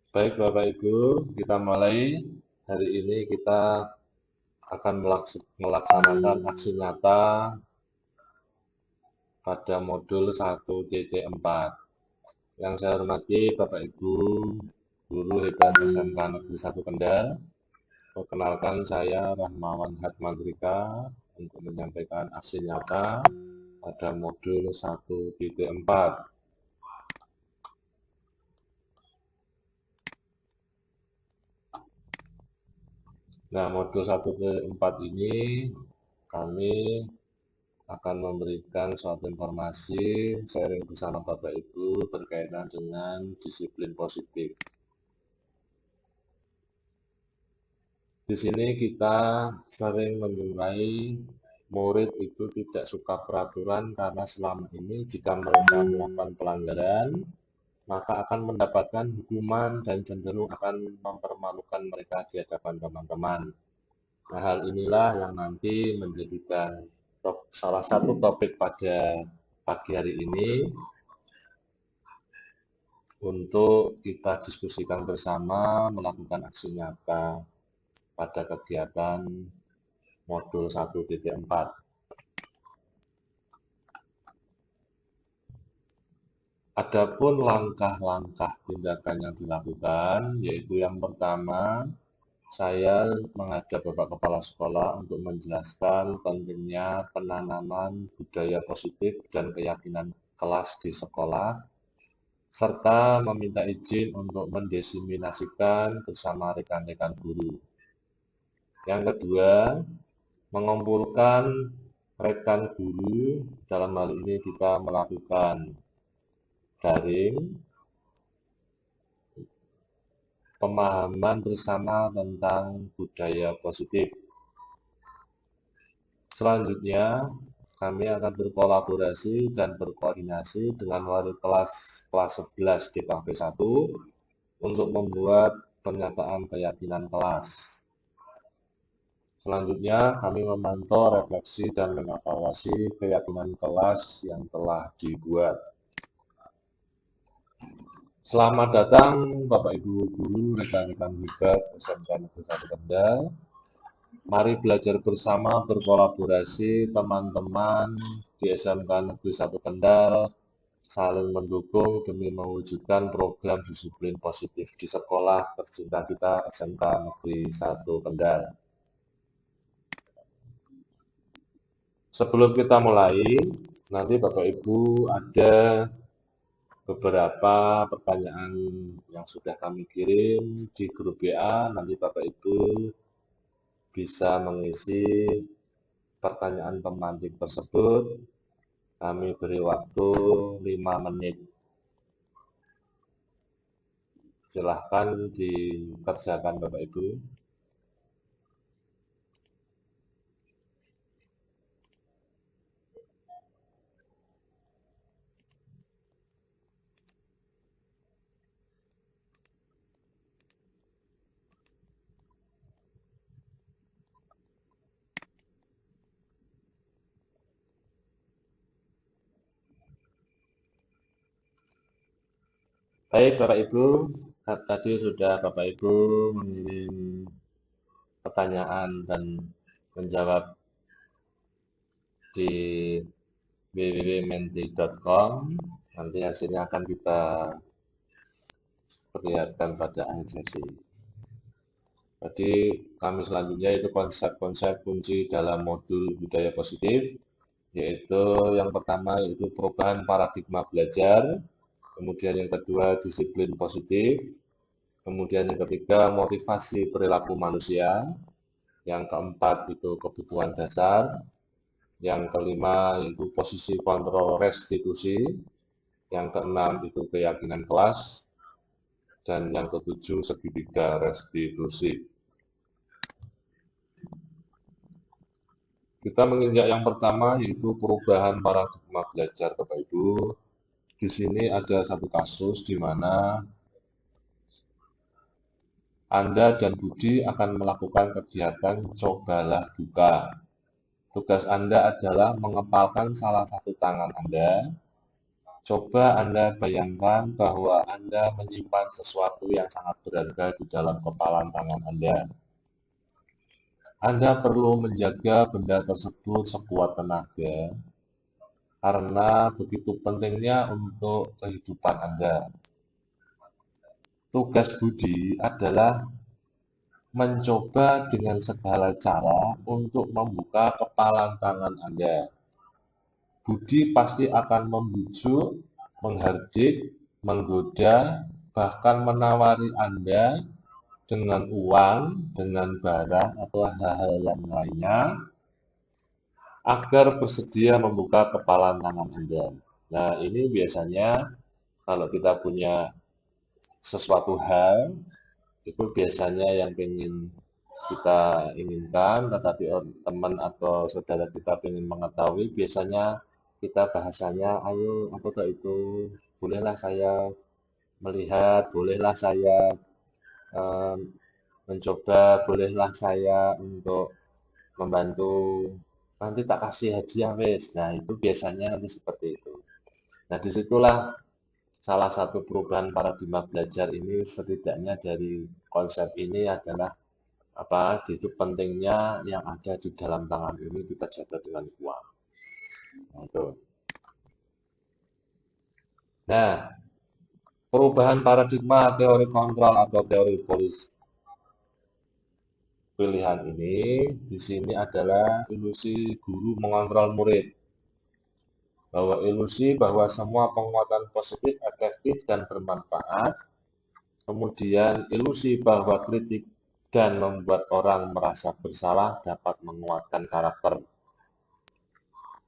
Baik Bapak Ibu, kita mulai. Hari ini kita akan melaksanakan aksi nyata pada modul 1.4. Yang saya hormati Bapak Ibu, Guru Hebat SMK Negeri 1 Kendal. Perkenalkan saya Rahmawan Hatmadrika untuk menyampaikan aksi nyata pada modul 1.4. Nah, modul 1.4 ini kami akan memberikan suatu informasi sharing bersama Bapak Ibu berkaitan dengan disiplin positif. Di sini kita sering menjumpai murid itu tidak suka peraturan karena selama ini jika mereka melakukan pelanggaran, maka akan mendapatkan hukuman dan cenderung akan mempermalukan mereka di hadapan teman-teman. Nah, hal inilah yang nanti menjadikan salah satu topik pada pagi hari ini untuk kita diskusikan bersama melakukan aksi nyata pada kegiatan modul 1.4. Adapun langkah-langkah tindakan yang dilakukan, yaitu yang pertama, saya mengajak Bapak Kepala Sekolah untuk menjelaskan pentingnya penanaman budaya positif dan keyakinan kelas di sekolah, serta meminta izin untuk mendiseminasikan bersama rekan-rekan guru. Yang kedua, mengumpulkan rekan guru, dalam hal ini kita melakukan daring, pemahaman bersama tentang budaya positif. Selanjutnya, kami akan berkolaborasi dan berkoordinasi dengan wali kelas 11 DKV 1 untuk membuat pernyataan keyakinan kelas. Selanjutnya, kami memantau, refleksi, dan mengevaluasi keyakinan kelas yang telah dibuat. Selamat datang Bapak Ibu Guru, rekan-rekan hebat SMK Negeri 1 Kendal. Mari belajar bersama, berkolaborasi, teman-teman di SMK Negeri 1 Kendal saling mendukung demi mewujudkan program disiplin positif di sekolah tercinta kita SMK Negeri 1 Kendal. Sebelum kita mulai, nanti Bapak Ibu ada beberapa pertanyaan yang sudah kami kirim di grup WA. Nanti Bapak Ibu bisa mengisi pertanyaan pemantik tersebut. Kami beri waktu 5 menit. Silahkan dikerjakan Bapak Ibu. Baik Bapak Ibu, tadi sudah Bapak Ibu mengirim pertanyaan dan menjawab di www.menti.com. Nanti hasilnya akan kita perlihatkan pada akhir sesi. Jadi kami selanjutnya itu konsep-konsep kunci dalam modul budaya positif, yaitu yang pertama yaitu perubahan paradigma belajar, kemudian yang kedua disiplin positif, kemudian yang ketiga motivasi perilaku manusia, yang keempat itu kebutuhan dasar, yang kelima itu posisi kontrol restitusi, yang keenam itu keyakinan kelas, dan yang ketujuh segitiga restitusi. Kita menginjak yang pertama yaitu perubahan paradigma belajar Bapak Ibu. Di sini ada satu kasus di mana Anda dan Budi akan melakukan kegiatan cobalah buka. Tugas Anda adalah mengepalkan salah satu tangan Anda. Coba Anda bayangkan bahwa Anda menyimpan sesuatu yang sangat berharga di dalam kepalan tangan Anda. Anda perlu menjaga benda tersebut sekuat tenaga karena begitu pentingnya untuk kehidupan Anda. Tugas Budi adalah mencoba dengan segala cara untuk membuka kepalan tangan Anda. Budi pasti akan membujuk, menghardik, menggoda, bahkan menawari Anda dengan uang, dengan barang, atau hal-hal yang lainnya agar bersedia membuka kepalan tangan Anda. Nah, ini biasanya kalau kita punya sesuatu hal, itu biasanya yang ingin kita inginkan, tetapi teman atau saudara kita ingin mengetahui, biasanya kita bahasanya, ayo, apakah itu, bolehlah saya melihat, bolehlah saya eh, mencoba, bolehlah saya untuk membantu, nanti tak kasih hadiah wes. Nah, itu biasanya nanti seperti itu. Nah, disitulah salah satu perubahan paradigma belajar ini, setidaknya dari konsep ini adalah apa, itu pentingnya yang ada di dalam tangan ini kita jaga dengan kuat. Nah, itu. Nah, perubahan paradigma teori kontrol atau teori polis pilihan ini di sini adalah ilusi guru mengontrol murid. Bahwa ilusi bahwa semua penguatan positif, efektif, dan bermanfaat. Kemudian ilusi bahwa kritik dan membuat orang merasa bersalah dapat menguatkan karakter.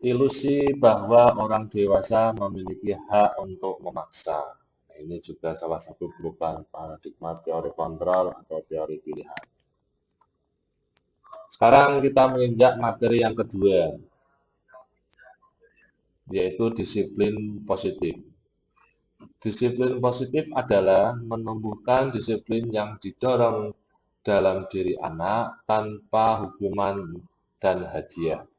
Ilusi bahwa orang dewasa memiliki hak untuk memaksa. Nah, ini juga salah satu perubahan paradigma teori kontrol atau teori pilihan. Sekarang kita menginjak materi yang kedua, yaitu disiplin positif. Disiplin positif adalah menumbuhkan disiplin yang didorong dalam diri anak tanpa hukuman dan hadiah.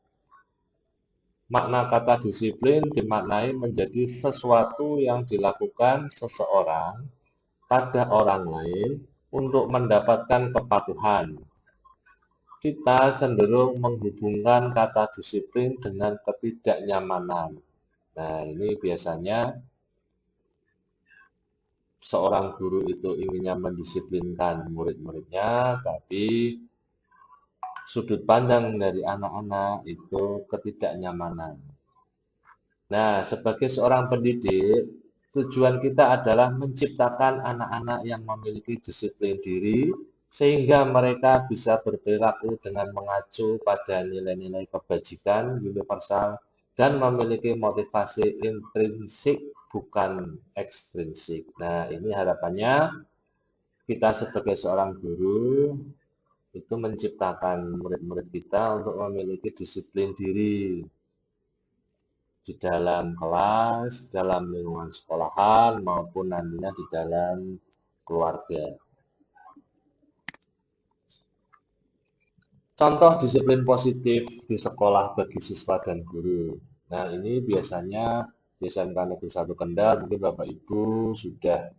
Makna kata disiplin dimaknai menjadi sesuatu yang dilakukan seseorang pada orang lain untuk mendapatkan kepatuhan. Kita cenderung menghubungkan kata disiplin dengan ketidaknyamanan. Nah, ini biasanya seorang guru itu inginnya mendisiplinkan murid-muridnya, tapi sudut pandang dari anak-anak itu ketidaknyamanan. Nah, sebagai seorang pendidik, tujuan kita adalah menciptakan anak-anak yang memiliki disiplin diri, sehingga mereka bisa berperilaku dengan mengacu pada nilai-nilai kebajikan universal dan memiliki motivasi intrinsik bukan ekstrinsik. Nah, ini harapannya kita sebagai seorang guru itu menciptakan murid-murid kita untuk memiliki disiplin diri di dalam kelas, dalam lingkungan sekolahan, maupun nantinya di dalam keluarga. Contoh disiplin positif di sekolah bagi siswa dan guru. Nah, ini biasanya di SMK Negeri 1 Kendal, mungkin Bapak Ibu sudah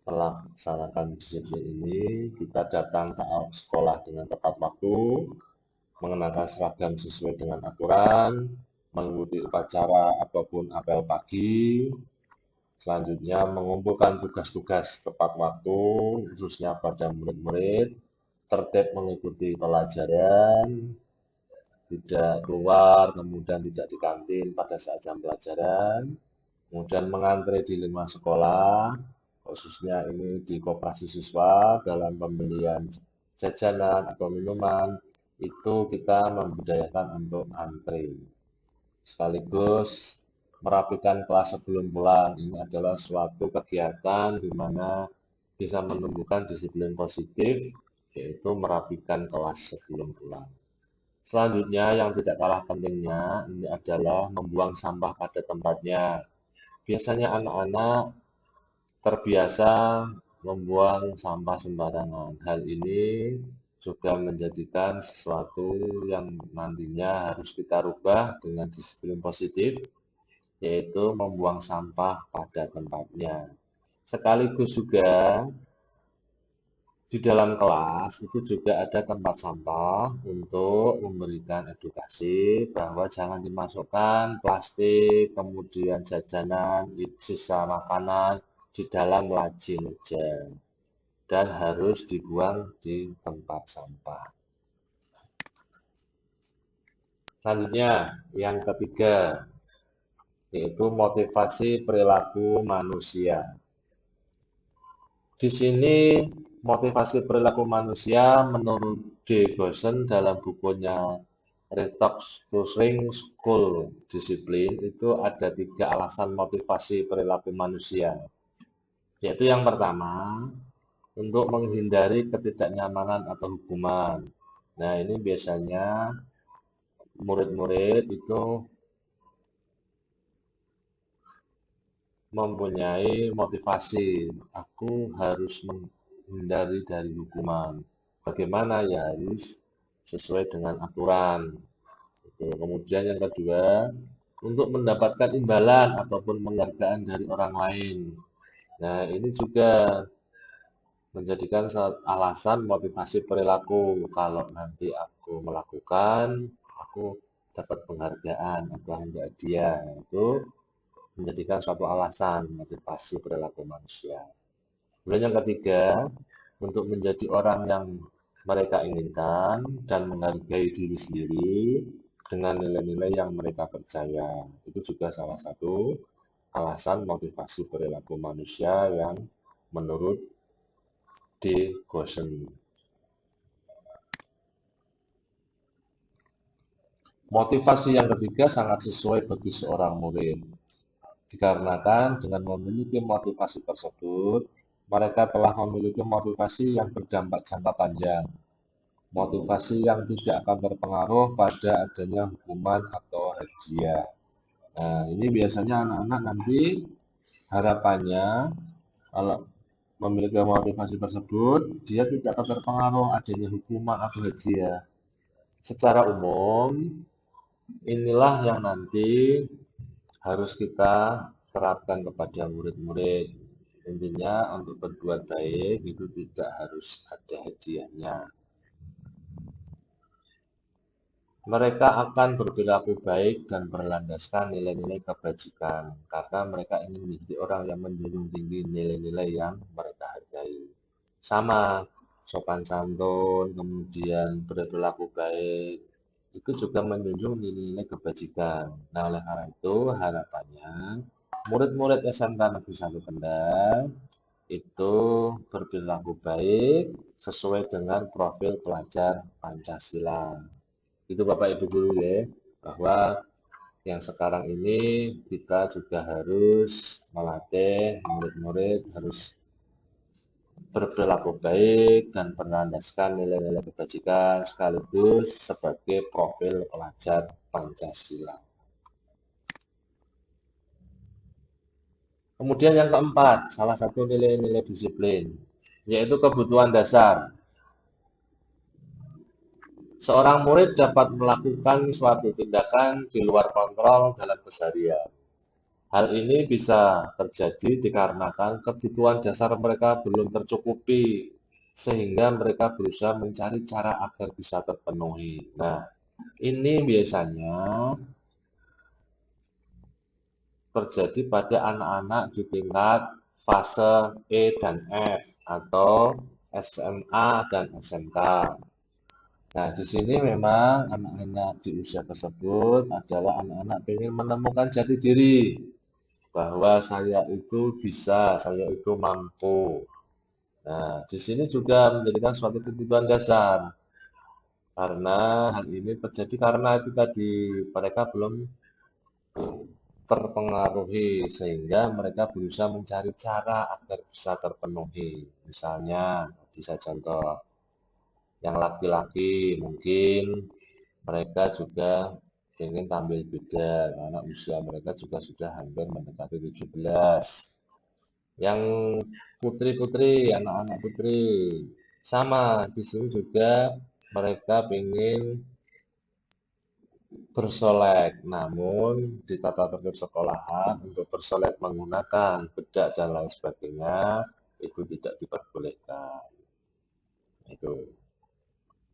melaksanakan disiplin ini. Kita datang ke sekolah dengan tepat waktu, mengenakan seragam sesuai dengan aturan, mengikuti upacara ataupun apel pagi. Selanjutnya mengumpulkan tugas-tugas tepat waktu, khususnya pada murid-murid, tertib mengikuti pelajaran, tidak keluar, kemudian tidak di kantin pada saat jam pelajaran, kemudian mengantre di lingkungan sekolah, khususnya ini di koperasi siswa dalam pembelian jajanan atau minuman, itu kita membudayakan untuk antri. Sekaligus merapikan kelas sebelum pulang. Ini adalah suatu kegiatan di mana bisa menumbuhkan disiplin positif, yaitu merapikan kelas sebelum pulang. Selanjutnya yang tidak kalah pentingnya, ini adalah membuang sampah pada tempatnya. Biasanya anak-anak terbiasa membuang sampah sembarangan. Hal ini juga menjadikan sesuatu yang nantinya harus kita rubah dengan disiplin positif, yaitu membuang sampah pada tempatnya. Sekaligus juga di dalam kelas itu juga ada tempat sampah untuk memberikan edukasi bahwa jangan dimasukkan plastik, kemudian jajanan, sisa makanan di dalam laci meja dan harus dibuang di tempat sampah. Selanjutnya, yang ketiga, yaitu motivasi perilaku manusia. Di sini motivasi perilaku manusia menurut D. Goosen dalam bukunya Return to School Discipline itu ada 3 alasan motivasi perilaku manusia. Yaitu yang pertama, untuk menghindari ketidaknyamanan atau hukuman. Nah, ini biasanya murid-murid itu mempunyai motivasi, aku harus menghindari dari hukuman. Bagaimana ya, harus sesuai dengan aturan. Kemudian yang kedua, untuk mendapatkan imbalan ataupun penghargaan dari orang lain. Nah, ini juga menjadikan alasan motivasi perilaku. Kalau nanti aku melakukan, aku dapat penghargaan atau hadiah. Itu menjadikan suatu alasan motivasi perilaku manusia. Kemudian yang ketiga, untuk menjadi orang yang mereka inginkan dan menghargai diri sendiri dengan nilai-nilai yang mereka percaya. Itu juga salah satu alasan motivasi perilaku manusia yang menurut D. Goosen. Motivasi yang ketiga sangat sesuai bagi seorang murid. Dikarenakan dengan memiliki motivasi tersebut, mereka telah memiliki motivasi yang berdampak jangka panjang. Motivasi yang tidak akan berpengaruh pada adanya hukuman atau hadiah. Nah, ini biasanya anak-anak nanti harapannya kalau memiliki motivasi tersebut, dia tidak akan terpengaruh adanya hukuman atau hadiah. Secara umum, inilah yang nanti harus kita terapkan kepada murid-murid. Intinya untuk berbuat baik itu tidak harus ada hadiahnya. Mereka akan berperilaku baik dan berlandaskan nilai-nilai kebajikan karena mereka ingin menjadi orang yang menjunjung tinggi nilai-nilai yang mereka hargai. Sama, sopan santun, kemudian berperilaku baik, itu juga menjunjung nilai-nilai kebajikan. Nah, oleh karena itu harapannya murid-murid SMK Negeri 1 Kendal itu berperilaku baik sesuai dengan profil pelajar Pancasila. Itu Bapak Ibu Guru ya, bahwa yang sekarang ini kita juga harus melatih murid-murid harus berperilaku baik dan berlandaskan nilai-nilai kebajikan sekaligus sebagai profil pelajar Pancasila. Kemudian yang keempat, salah satu nilai-nilai disiplin, yaitu kebutuhan dasar. Seorang murid dapat melakukan suatu tindakan di luar kontrol dalam keseharian. Hal ini bisa terjadi dikarenakan kebutuhan dasar mereka belum tercukupi, sehingga mereka berusaha mencari cara agar bisa terpenuhi. Nah, ini biasanya terjadi pada anak-anak di tingkat fase E dan F atau SMA dan SMK. Nah, di sini memang anak-anak di usia tersebut adalah anak-anak ingin menemukan jati diri bahwa saya itu bisa, saya itu mampu. Nah, di sini juga menjadikan suatu kebutuhan dasar karena hal ini terjadi karena itu tadi mereka belum terpengaruhi sehingga mereka berusaha mencari cara agar bisa terpenuhi. Misalnya, bisa contoh yang laki-laki mungkin mereka juga ingin tampil beda karena usia mereka juga sudah hampir mendekati 17. Yang putri-putri, anak-anak putri sama di sini juga mereka ingin bersolek. Namun di tata tertib sekolahan untuk bersolek menggunakan bedak dan lain sebagainya itu tidak diperbolehkan. Itu.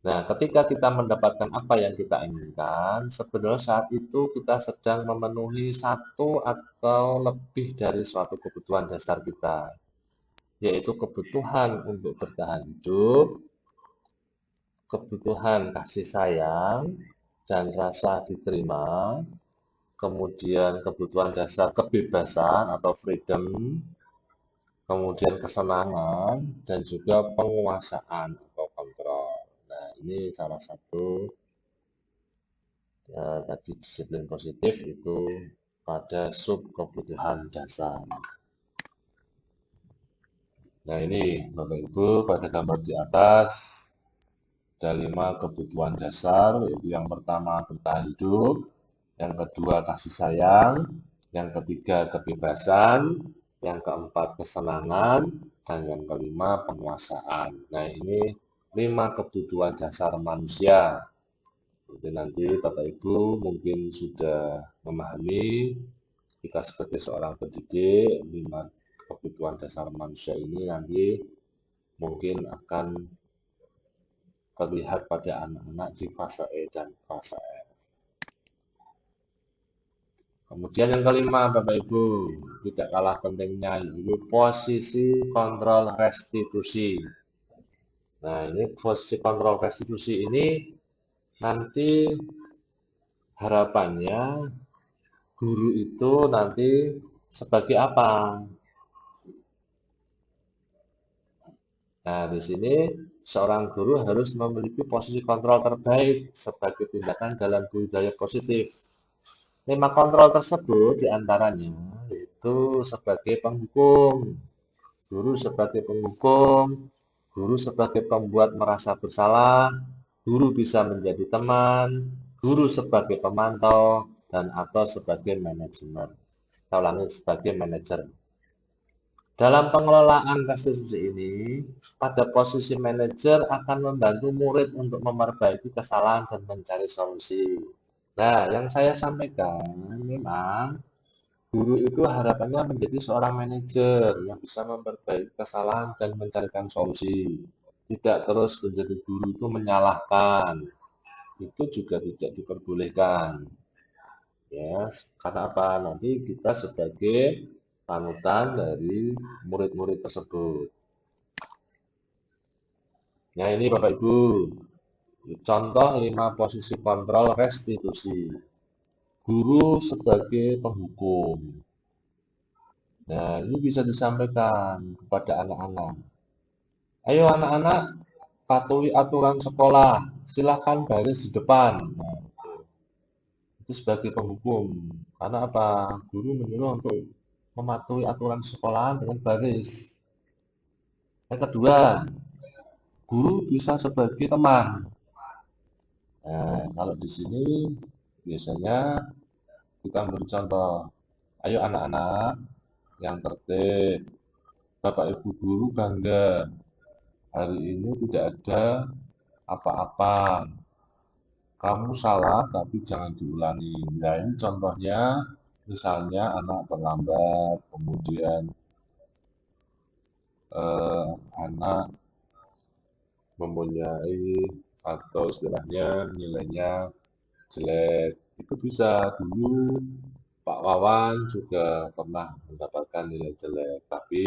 Nah, ketika kita mendapatkan apa yang kita inginkan, sebenarnya saat itu kita sedang memenuhi satu atau lebih dari suatu kebutuhan dasar kita, yaitu kebutuhan untuk bertahan hidup, kebutuhan kasih sayang dan rasa diterima, kemudian kebutuhan dasar kebebasan atau freedom, kemudian kesenangan, dan juga penguasaan atau kontrol. Nah, ini salah satu tadi disiplin positif itu pada sub kebutuhan dasar. Nah, ini Bapak Ibu pada gambar di atas ada 5 kebutuhan dasar, yaitu yang pertama bertahan hidup, yang kedua kasih sayang, yang ketiga kebebasan, yang keempat kesenangan, dan yang kelima penguasaan. Nah, ini 5 kebutuhan dasar manusia. Jadi nanti Bapak Ibu mungkin sudah memahami kita sebagai seorang pendidik, 5 kebutuhan dasar manusia ini nanti mungkin akan terlihat pada anak-anak di fase E dan fase F. Kemudian yang kelima, Bapak Ibu, tidak kalah pentingnya yaitu posisi kontrol restitusi. Nah, ini posisi kontrol restitusi ini nanti harapannya guru itu nanti sebagai apa? Nah, di sini seorang guru harus memiliki posisi kontrol terbaik sebagai tindakan dalam budaya positif. 5 kontrol tersebut diantaranya yaitu sebagai penghukum, guru sebagai penghukum, guru sebagai pembuat merasa bersalah, guru bisa menjadi teman, guru sebagai pemantau, dan atau sebagai manajemen. Saya ulangi, sebagai manajer. Dalam pengelolaan restitusi ini, pada posisi manajer akan membantu murid untuk memperbaiki kesalahan dan mencari solusi. Nah, yang saya sampaikan memang guru itu harapannya menjadi seorang manajer yang bisa memperbaiki kesalahan dan mencarikan solusi. Tidak terus menjadi guru itu menyalahkan. Itu juga tidak diperbolehkan. Ya, karena apa? Nanti kita sebagai panutan dari murid-murid tersebut. Nah, ini Bapak Ibu, contoh 5 posisi kontrol restitusi. Guru sebagai penghukum. Nah, ini bisa disampaikan kepada anak-anak. Ayo anak-anak, patuhi aturan sekolah. Silahkan baris di depan. Nah, itu sebagai penghukum. Karena apa? Guru menyuruh untuk mematuhi aturan sekolahan dengan baris. Yang kedua, guru bisa sebagai teman. Nah, kalau di sini biasanya kita beri contoh. Ayo anak-anak yang tertib. Bapak Ibu guru bangga. Hari ini tidak ada apa-apa. Kamu salah tapi jangan diulangi. Nah, ini contohnya misalnya anak terlambat, kemudian anak mempunyai atau istilahnya nilainya jelek. Itu bisa dulu Pak Wawan juga pernah mendapatkan nilai jelek, tapi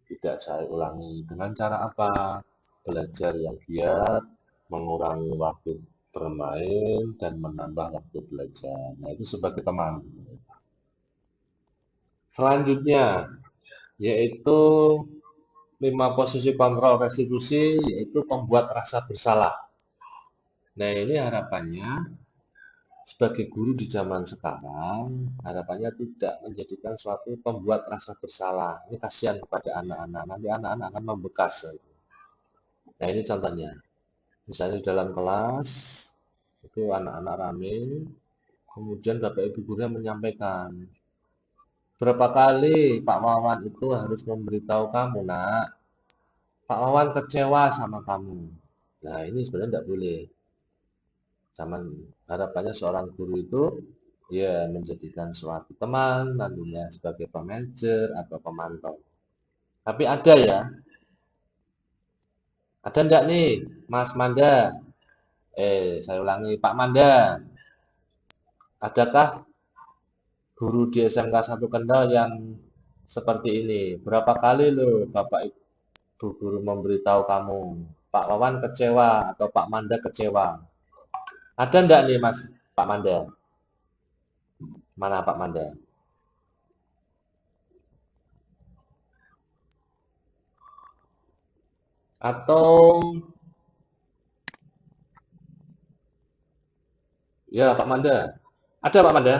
tidak saya ulangi. Dengan cara apa? Belajar yang giat, mengurangi waktu bermain, dan menambah waktu belajar. Nah, itu sebagai teman. Selanjutnya, yaitu 5 posisi kontrol restitusi, yaitu membuat rasa bersalah. Nah, ini harapannya sebagai guru di zaman sekarang, harapannya tidak menjadikan suatu pembuat rasa bersalah. Ini kasihan kepada anak-anak. Nanti anak-anak akan membekas. Nah, ini contohnya. Misalnya di dalam kelas, itu anak-anak rame, kemudian Bapak Ibu gurunya menyampaikan, berapa kali Pak Wawan itu harus memberitahu kamu, nak, Pak Wawan kecewa sama kamu. Nah, ini sebenarnya tidak boleh. Harapannya seorang guru itu ya menjadikan suatu teman, nantinya sebagai pemanajer atau pemantau. Tapi ada enggak nih Mas Manda? Saya ulangi, Pak Manda, adakah guru di SMK 1 Kendal yang seperti ini? Berapa kali loh Bapak Ibu guru memberitahu kamu, Pak Wawan kecewa atau Pak Manda kecewa? Ada enggak nih Mas Pak Manda? Mana Pak Manda? Atau ya Pak Manda? Ada Pak Manda?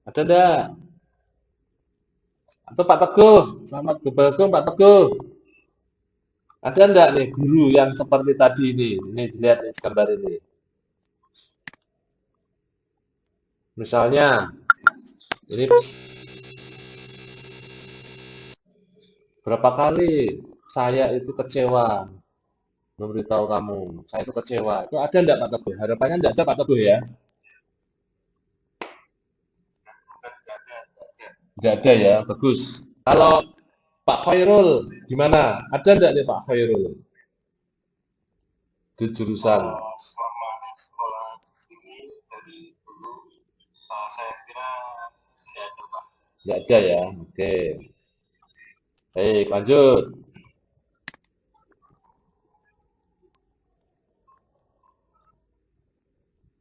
Ada enggak? Atau Pak Teguh? Selamat bergabung Pak Teguh. Ada enggak nih guru yang seperti tadi ini? Ini dilihat nih gambar ini. Misalnya, ini berapa kali saya itu kecewa memberitahu kamu, saya itu kecewa. Itu ada enggak Pak Teguh? Harapannya enggak ada Pak Teguh ya? Enggak ada ya, bagus. Kalau Pak Khairul gimana? Ada enggak nih Pak Khairul di jurusan? Selama sekolah di sini dari dulu saya kira tidak ada Pak. Enggak ada ya, oke. Baik, lanjut.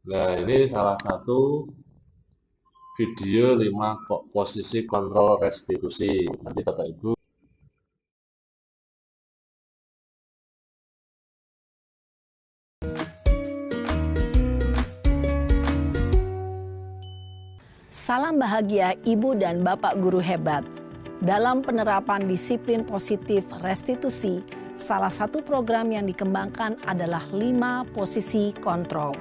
Nah, ini salah satu video 5 posisi kontrol restitusi. Nanti Bapak Ibu Salam bahagia Ibu dan Bapak guru hebat. Dalam penerapan disiplin positif restitusi, salah satu program yang dikembangkan adalah 5 posisi kontrol.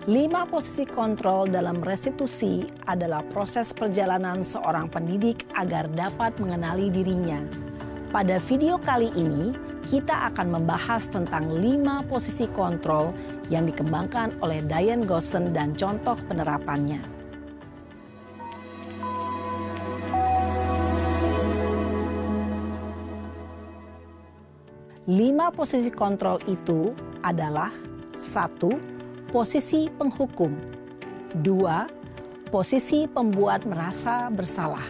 5 posisi kontrol dalam restitusi adalah proses perjalanan seorang pendidik agar dapat mengenali dirinya. Pada video kali ini, kita akan membahas tentang 5 posisi kontrol yang dikembangkan oleh Diane Goossen dan contoh penerapannya. 5 posisi kontrol itu adalah 1. Posisi penghukum. 2. Posisi pembuat merasa bersalah.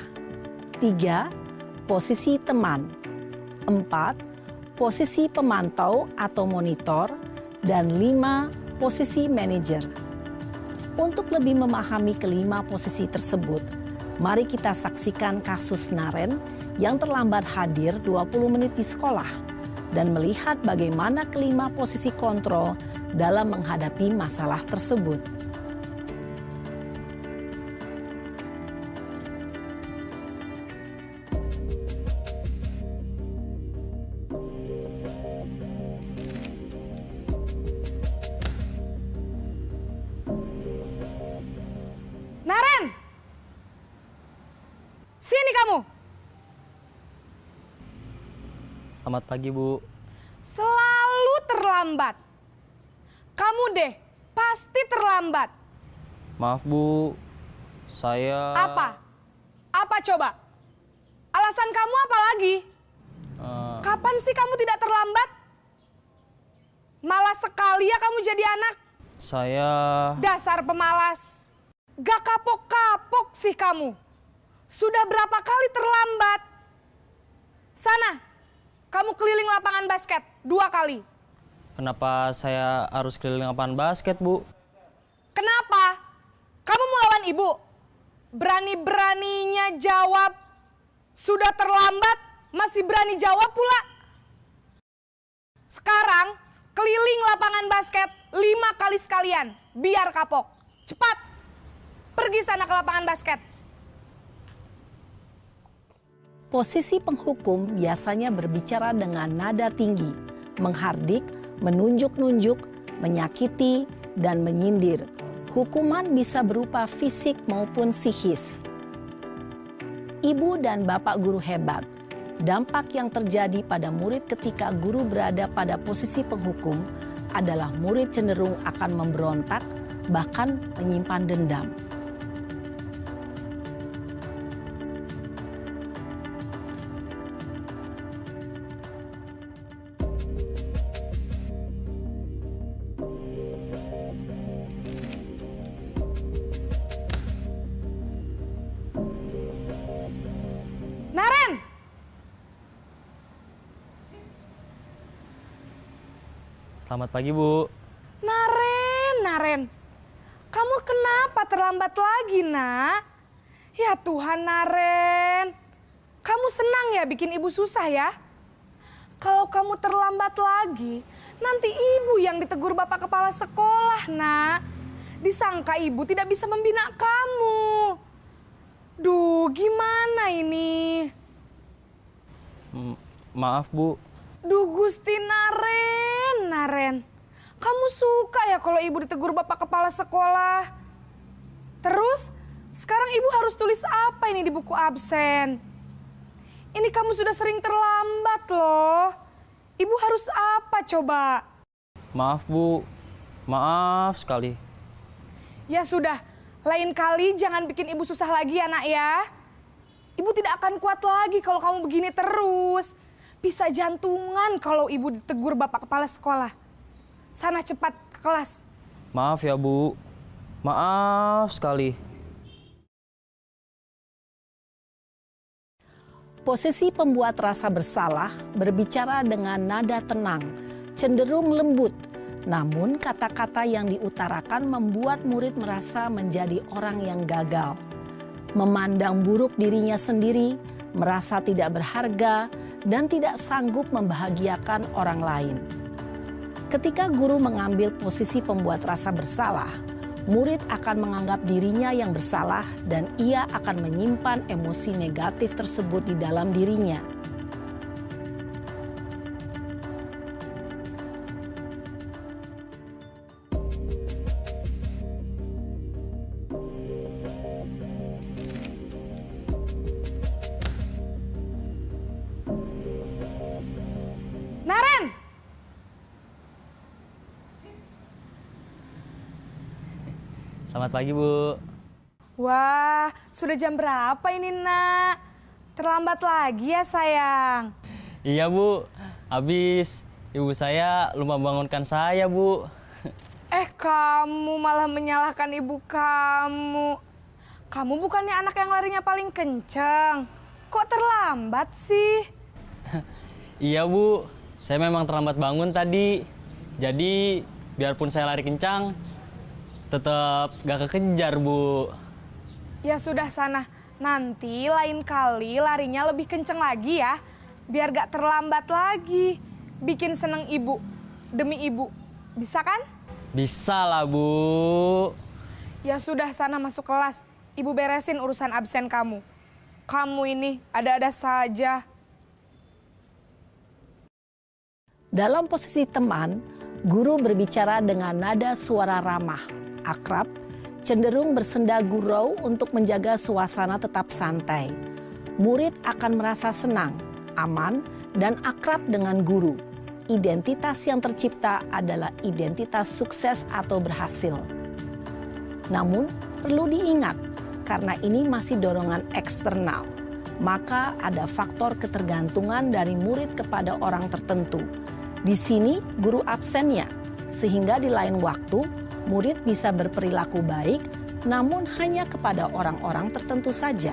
3. Posisi teman. 4. Posisi pemantau atau monitor. Dan 5. Posisi manajer. Untuk lebih memahami kelima posisi tersebut, mari kita saksikan kasus Naren yang terlambat hadir 20 menit di sekolah dan melihat bagaimana kelima posisi kontrol dalam menghadapi masalah tersebut. Naren! Sini kamu! Selamat pagi, Bu. Selalu terlambat. Kamu deh, pasti terlambat. Maaf, Bu. Saya... Apa? Apa coba? Alasan kamu apa lagi? Kapan sih kamu tidak terlambat? Malas sekali ya kamu jadi anak. Saya... Dasar pemalas. Gak kapok-kapok sih kamu. Sudah berapa kali terlambat? Sana, kamu keliling lapangan basket 2 kali. Kenapa saya harus keliling lapangan basket, Bu? Kenapa? Kamu mau lawan ibu? Berani-beraninya jawab. Sudah terlambat, masih berani jawab pula. Sekarang, keliling lapangan basket 5 kali sekalian. Biar kapok. Cepat, pergi sana ke lapangan basket. Posisi penghukum biasanya berbicara dengan nada tinggi, menghardik, menunjuk-nunjuk, menyakiti, dan menyindir. Hukuman bisa berupa fisik maupun psikis. Ibu dan Bapak guru hebat, dampak yang terjadi pada murid ketika guru berada pada posisi penghukum adalah murid cenderung akan memberontak, bahkan menyimpan dendam. Naren! Selamat pagi, Bu. Naren. Kamu kenapa terlambat lagi, Nak? Ya Tuhan, Naren. Kamu senang ya bikin ibu susah ya? Kalau kamu terlambat lagi, nanti ibu yang ditegur bapak kepala sekolah, Nak. Disangka ibu tidak bisa membina kamu. Duh, gimana ini? Maaf, Bu. Duh, Gusti Naren. Kamu suka ya kalau ibu ditegur bapak kepala sekolah? Terus, sekarang ibu harus tulis apa ini di buku absen? Ini kamu sudah sering terlambat loh. Ibu harus apa coba? Maaf, Bu. Maaf sekali. Ya sudah, lain kali jangan bikin ibu susah lagi ya, Nak ya. Ibu tidak akan kuat lagi kalau kamu begini terus. Bisa jantungan kalau ibu ditegur bapak kepala sekolah. Sana cepat ke kelas. Maaf ya, Bu. Maaf sekali. Posisi pembuat rasa bersalah berbicara dengan nada tenang, cenderung lembut. Namun kata-kata yang diutarakan membuat murid merasa menjadi orang yang gagal. Memandang buruk dirinya sendiri, merasa tidak berharga, dan tidak sanggup membahagiakan orang lain. Ketika guru mengambil posisi pembuat rasa bersalah, murid akan menganggap dirinya yang bersalah dan ia akan menyimpan emosi negatif tersebut di dalam dirinya. Naren! Selamat pagi, Bu. Wah, sudah jam berapa ini, Nak? Terlambat lagi ya, sayang. Iya, Bu. Habis ibu saya lupa bangunkan saya, Bu. Kamu malah menyalahkan ibu kamu. Kamu bukannya anak yang larinya paling kenceng. Kok terlambat sih? Iya, Bu. Saya memang terlambat bangun tadi. Jadi, biarpun saya lari kencang, tetap gak kekejar, Bu. Ya sudah sana, nanti lain kali larinya lebih kenceng lagi ya. Biar gak terlambat lagi. Bikin seneng ibu, demi ibu. Bisa kan? Bisa lah, Bu. Ya sudah sana masuk kelas. Ibu beresin urusan absen kamu. Kamu ini ada-ada saja. Dalam posisi teman, guru berbicara dengan nada suara ramah, akrab, cenderung bersenda gurau untuk menjaga suasana tetap santai. Murid akan merasa senang, aman, dan akrab dengan guru. Identitas yang tercipta adalah identitas sukses atau berhasil. Namun, perlu diingat, karena ini masih dorongan eksternal, maka ada faktor ketergantungan dari murid kepada orang tertentu. Di sini guru absennya, sehingga di lain waktu murid bisa berperilaku baik, namun hanya kepada orang-orang tertentu saja.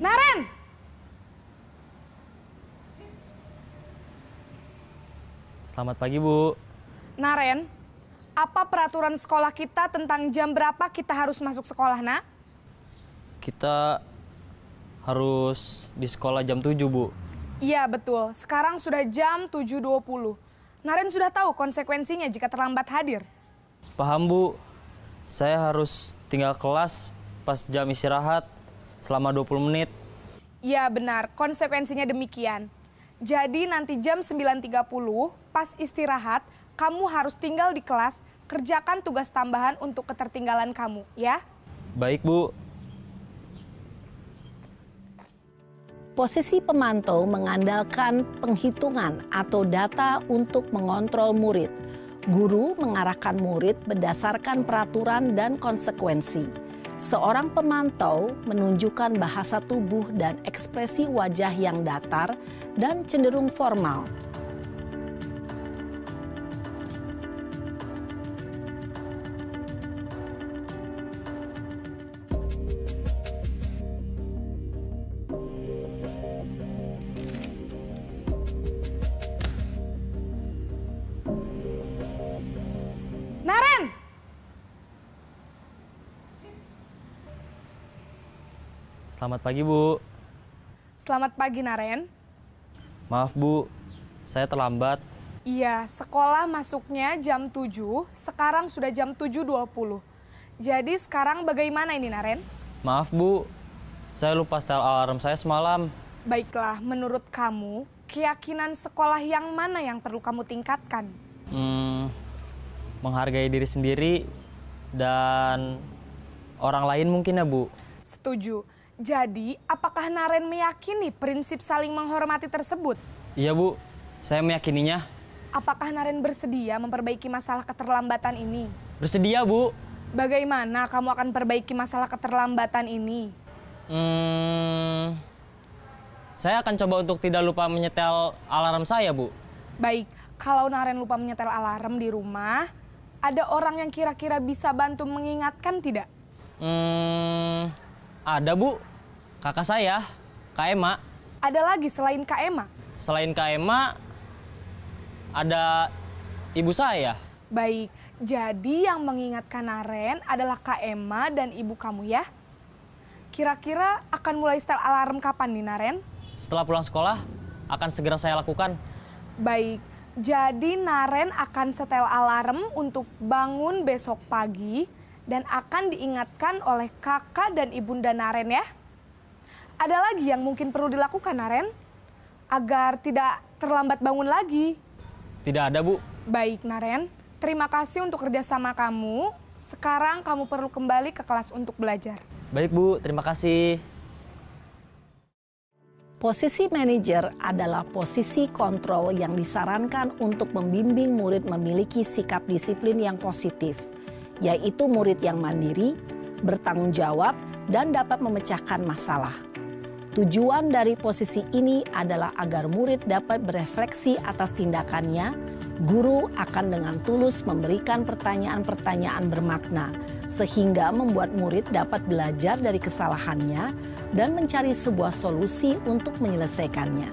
Naren! Selamat pagi, Bu. Naren, apa peraturan sekolah kita tentang jam berapa kita harus masuk sekolah, Nak? Kita harus di sekolah jam 7, Bu. Iya, betul. Sekarang sudah jam 7.20. Naren sudah tahu konsekuensinya jika terlambat hadir. Paham, Bu. Saya harus tinggal kelas pas jam istirahat selama 20 menit. Ya benar, konsekuensinya demikian. Jadi nanti jam 9.30 pas istirahat, kamu harus tinggal di kelas, kerjakan tugas tambahan untuk ketertinggalan kamu, ya. Baik, Bu. Posisi pemantau mengandalkan penghitungan atau data untuk mengontrol murid. Guru mengarahkan murid berdasarkan peraturan dan konsekuensi. Seorang pemantau menunjukkan bahasa tubuh dan ekspresi wajah yang datar dan cenderung formal. Naren! Selamat pagi, Bu. Selamat pagi, Naren. Maaf, Bu. Saya terlambat. Iya, sekolah masuknya jam 7, sekarang sudah jam 7.20. Jadi sekarang bagaimana ini, Naren? Maaf, Bu. Saya lupa setel alarm saya semalam. Baiklah, menurut kamu, keyakinan sekolah yang mana yang perlu kamu tingkatkan? Menghargai diri sendiri dan orang lain mungkin ya, Bu. Setuju. Jadi, apakah Naren meyakini prinsip saling menghormati tersebut? Iya, Bu. Saya meyakininya. Apakah Naren bersedia memperbaiki masalah keterlambatan ini? Bersedia, Bu. Bagaimana kamu akan perbaiki masalah keterlambatan ini? Saya akan coba untuk tidak lupa menyetel alarm saya, Bu. Baik, kalau Naren lupa menyetel alarm di rumah, ada orang yang kira-kira bisa bantu mengingatkan tidak? Ada, Bu. Kakak saya, Kak Ema. Ada lagi selain Kak Ema? Selain Kak Ema, ada ibu saya. Baik, jadi yang mengingatkan Naren adalah Kak Ema dan ibu kamu ya? Kira-kira akan mulai setel alarm kapan nih, Naren? Setelah pulang sekolah, akan segera saya lakukan. Baik, jadi Naren akan setel alarm untuk bangun besok pagi dan akan diingatkan oleh kakak dan ibunda Naren ya. Ada lagi yang mungkin perlu dilakukan, Naren? Agar tidak terlambat bangun lagi. Tidak ada, Bu. Baik, Naren. Terima kasih untuk kerjasama kamu. Sekarang kamu perlu kembali ke kelas untuk belajar. Baik, Bu. Terima kasih. Posisi manajer adalah posisi kontrol yang disarankan untuk membimbing murid memiliki sikap disiplin yang positif, yaitu murid yang mandiri, bertanggung jawab, dan dapat memecahkan masalah. Tujuan dari posisi ini adalah agar murid dapat berefleksi atas tindakannya. Guru akan dengan tulus memberikan pertanyaan-pertanyaan bermakna, sehingga membuat murid dapat belajar dari kesalahannya dan mencari sebuah solusi untuk menyelesaikannya.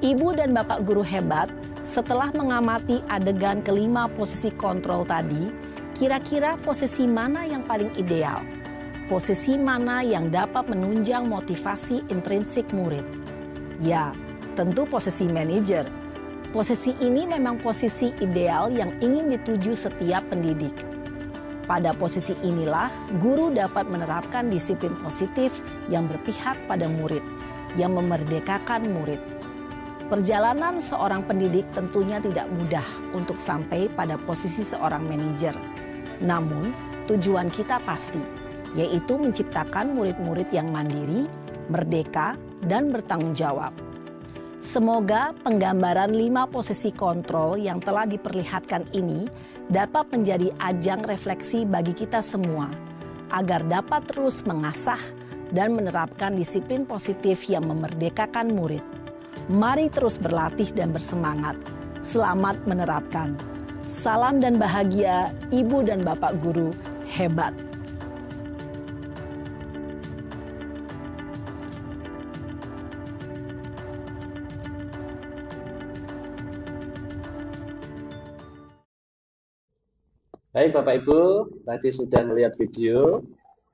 Ibu dan bapak guru hebat, setelah mengamati adegan kelima posisi kontrol tadi, kira-kira posisi mana yang paling ideal? Posisi mana yang dapat menunjang motivasi intrinsik murid? Ya, tentu posisi manajer. Posisi ini memang posisi ideal yang ingin dituju setiap pendidik. Pada posisi inilah, guru dapat menerapkan disiplin positif yang berpihak pada murid, yang memerdekakan murid. Perjalanan seorang pendidik tentunya tidak mudah untuk sampai pada posisi seorang manajer. Namun, tujuan kita pasti, yaitu menciptakan murid-murid yang mandiri, merdeka, dan bertanggung jawab. Semoga penggambaran 5 posisi kontrol yang telah diperlihatkan ini dapat menjadi ajang refleksi bagi kita semua, agar dapat terus mengasah dan menerapkan disiplin positif yang memerdekakan murid. Mari terus berlatih dan bersemangat. Selamat menerapkan. Salam dan bahagia, Ibu dan Bapak Guru hebat. Baik Bapak Ibu, tadi sudah melihat video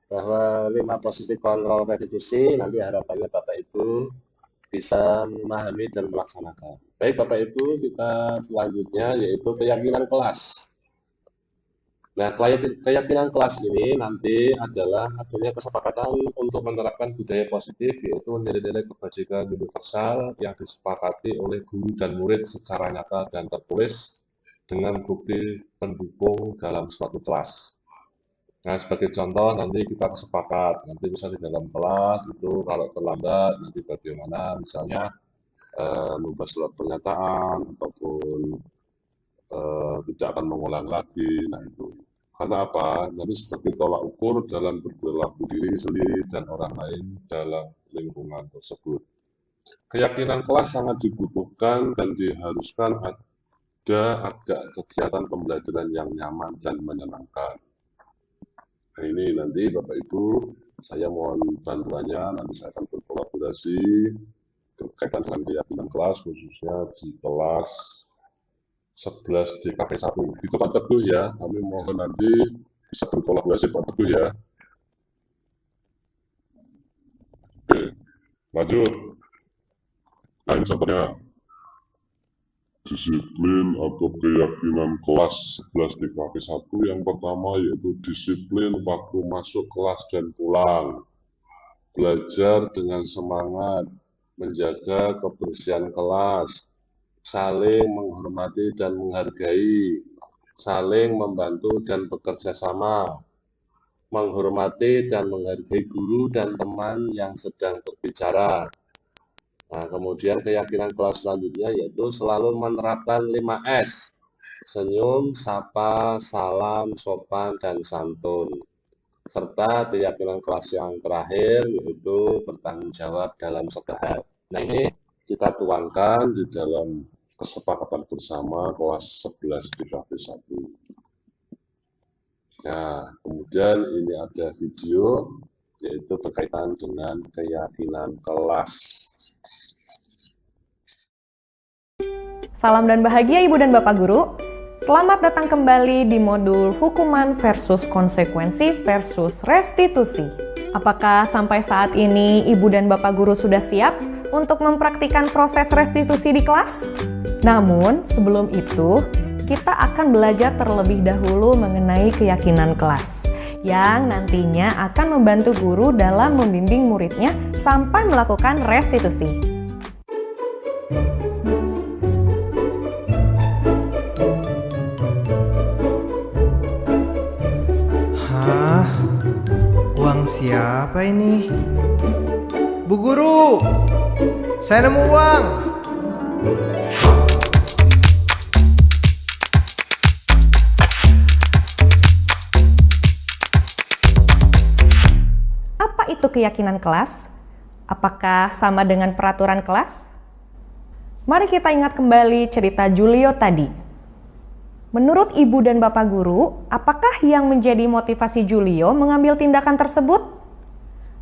bahwa 5 posisi kontrol restitusi, nanti harapannya Bapak Ibu bisa memahami dan melaksanakan. Baik Bapak Ibu, kita selanjutnya yaitu keyakinan kelas. Nah, keyakinan kelas ini nanti adalah adanya kesepakatan untuk menerapkan budaya positif, yaitu nilai-nilai kebajikan universal yang disepakati oleh guru dan murid secara nyata dan tertulis dengan bukti pendukung dalam suatu kelas. Nah, sebagai contoh nanti kita sepakat, nanti misalnya di dalam kelas itu kalau terlambat nanti bagaimana, misalnya membuat surat pernyataan ataupun tidak akan mengulang lagi. Nah itu karena apa? Nanti sebagai tolak ukur dalam berperilaku diri sendiri dan orang lain dalam lingkungan tersebut. Keyakinan kelas sangat dibutuhkan dan diharuskan ada kegiatan pembelajaran yang nyaman dan menyenangkan. Nah ini nanti Bapak Ibu, saya mohon bantuannya, nanti saya akan berkolaborasi berkaitan dengan keyakinan kelas, khususnya di kelas 11 DKP 1. Itu Pak Teguh ya, kami mohon nanti bisa berkolaborasi Pak Teguh ya. Oke, lanjut. Nah ini contohnya. Disiplin atau keyakinan kelas 11 DKP 1 yang pertama yaitu disiplin waktu masuk kelas dan pulang. Belajar dengan semangat, menjaga kebersihan kelas, saling menghormati dan menghargai, saling membantu dan bekerja sama, menghormati dan menghargai guru dan teman yang sedang berbicara. Nah, kemudian keyakinan kelas selanjutnya yaitu selalu menerapkan 5S, senyum, sapa, salam, sopan, dan santun. Serta keyakinan kelas yang terakhir yaitu bertanggung jawab dalam segala hal. Nah, ini kita tuangkan di dalam kesepakatan bersama kelas 11 DKP 1. Nah, kemudian ini ada video yaitu berkaitan dengan keyakinan kelas. Salam dan bahagia Ibu dan Bapak Guru. Selamat datang kembali di modul hukuman versus konsekuensi versus restitusi. Apakah sampai saat ini Ibu dan Bapak Guru sudah siap untuk mempraktikkan proses restitusi di kelas? Namun, sebelum itu, kita akan belajar terlebih dahulu mengenai keyakinan kelas yang nantinya akan membantu guru dalam membimbing muridnya sampai melakukan restitusi. Hah? Uang siapa ini? Bu Guru, saya nemu uang. Apa itu keyakinan kelas? Apakah sama dengan peraturan kelas? Mari kita ingat kembali cerita Julio tadi. Menurut Ibu dan Bapak Guru, apakah yang menjadi motivasi Julio mengambil tindakan tersebut?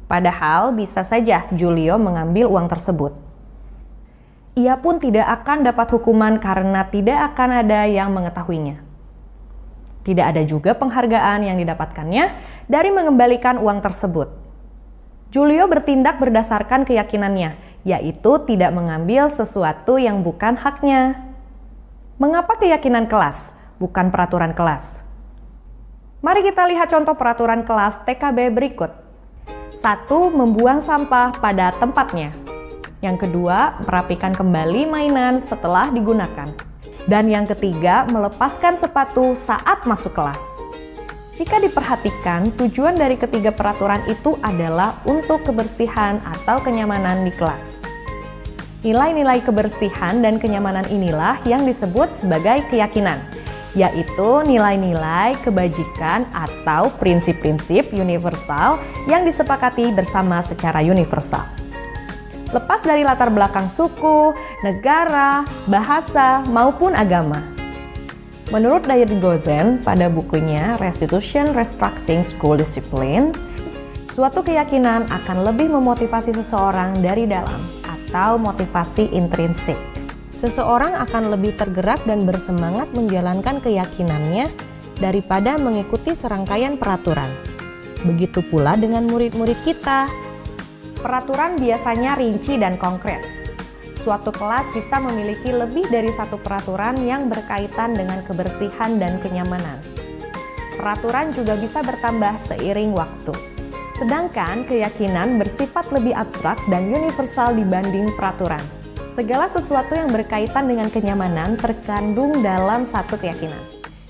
Padahal bisa saja Julio mengambil uang tersebut. Ia pun tidak akan dapat hukuman karena tidak akan ada yang mengetahuinya. Tidak ada juga penghargaan yang didapatkannya dari mengembalikan uang tersebut. Julio bertindak berdasarkan keyakinannya, yaitu tidak mengambil sesuatu yang bukan haknya. Mengapa keyakinan kelas, bukan peraturan kelas? Mari kita lihat contoh peraturan kelas TKB berikut. 1. Membuang sampah pada tempatnya. Yang kedua, merapikan kembali mainan setelah digunakan. Dan yang ketiga, melepaskan sepatu saat masuk kelas. Jika diperhatikan, tujuan dari ketiga peraturan itu adalah untuk kebersihan atau kenyamanan di kelas. Nilai-nilai kebersihan dan kenyamanan inilah yang disebut sebagai keyakinan, yaitu nilai-nilai kebajikan atau prinsip-prinsip universal yang disepakati bersama secara universal. Lepas dari latar belakang suku, negara, bahasa, maupun agama. Menurut David Gozen pada bukunya Restitution Restructuring School Discipline, suatu keyakinan akan lebih memotivasi seseorang dari dalam atau motivasi intrinsik. Seseorang akan lebih tergerak dan bersemangat menjalankan keyakinannya daripada mengikuti serangkaian peraturan. Begitu pula dengan murid-murid kita. Peraturan biasanya rinci dan konkret. Suatu kelas bisa memiliki lebih dari satu peraturan yang berkaitan dengan kebersihan dan kenyamanan. peraturan juga bisa bertambah seiring waktu. Sedangkan keyakinan bersifat lebih abstrak dan universal dibanding peraturan. Segala sesuatu yang berkaitan dengan kenyamanan terkandung dalam satu keyakinan.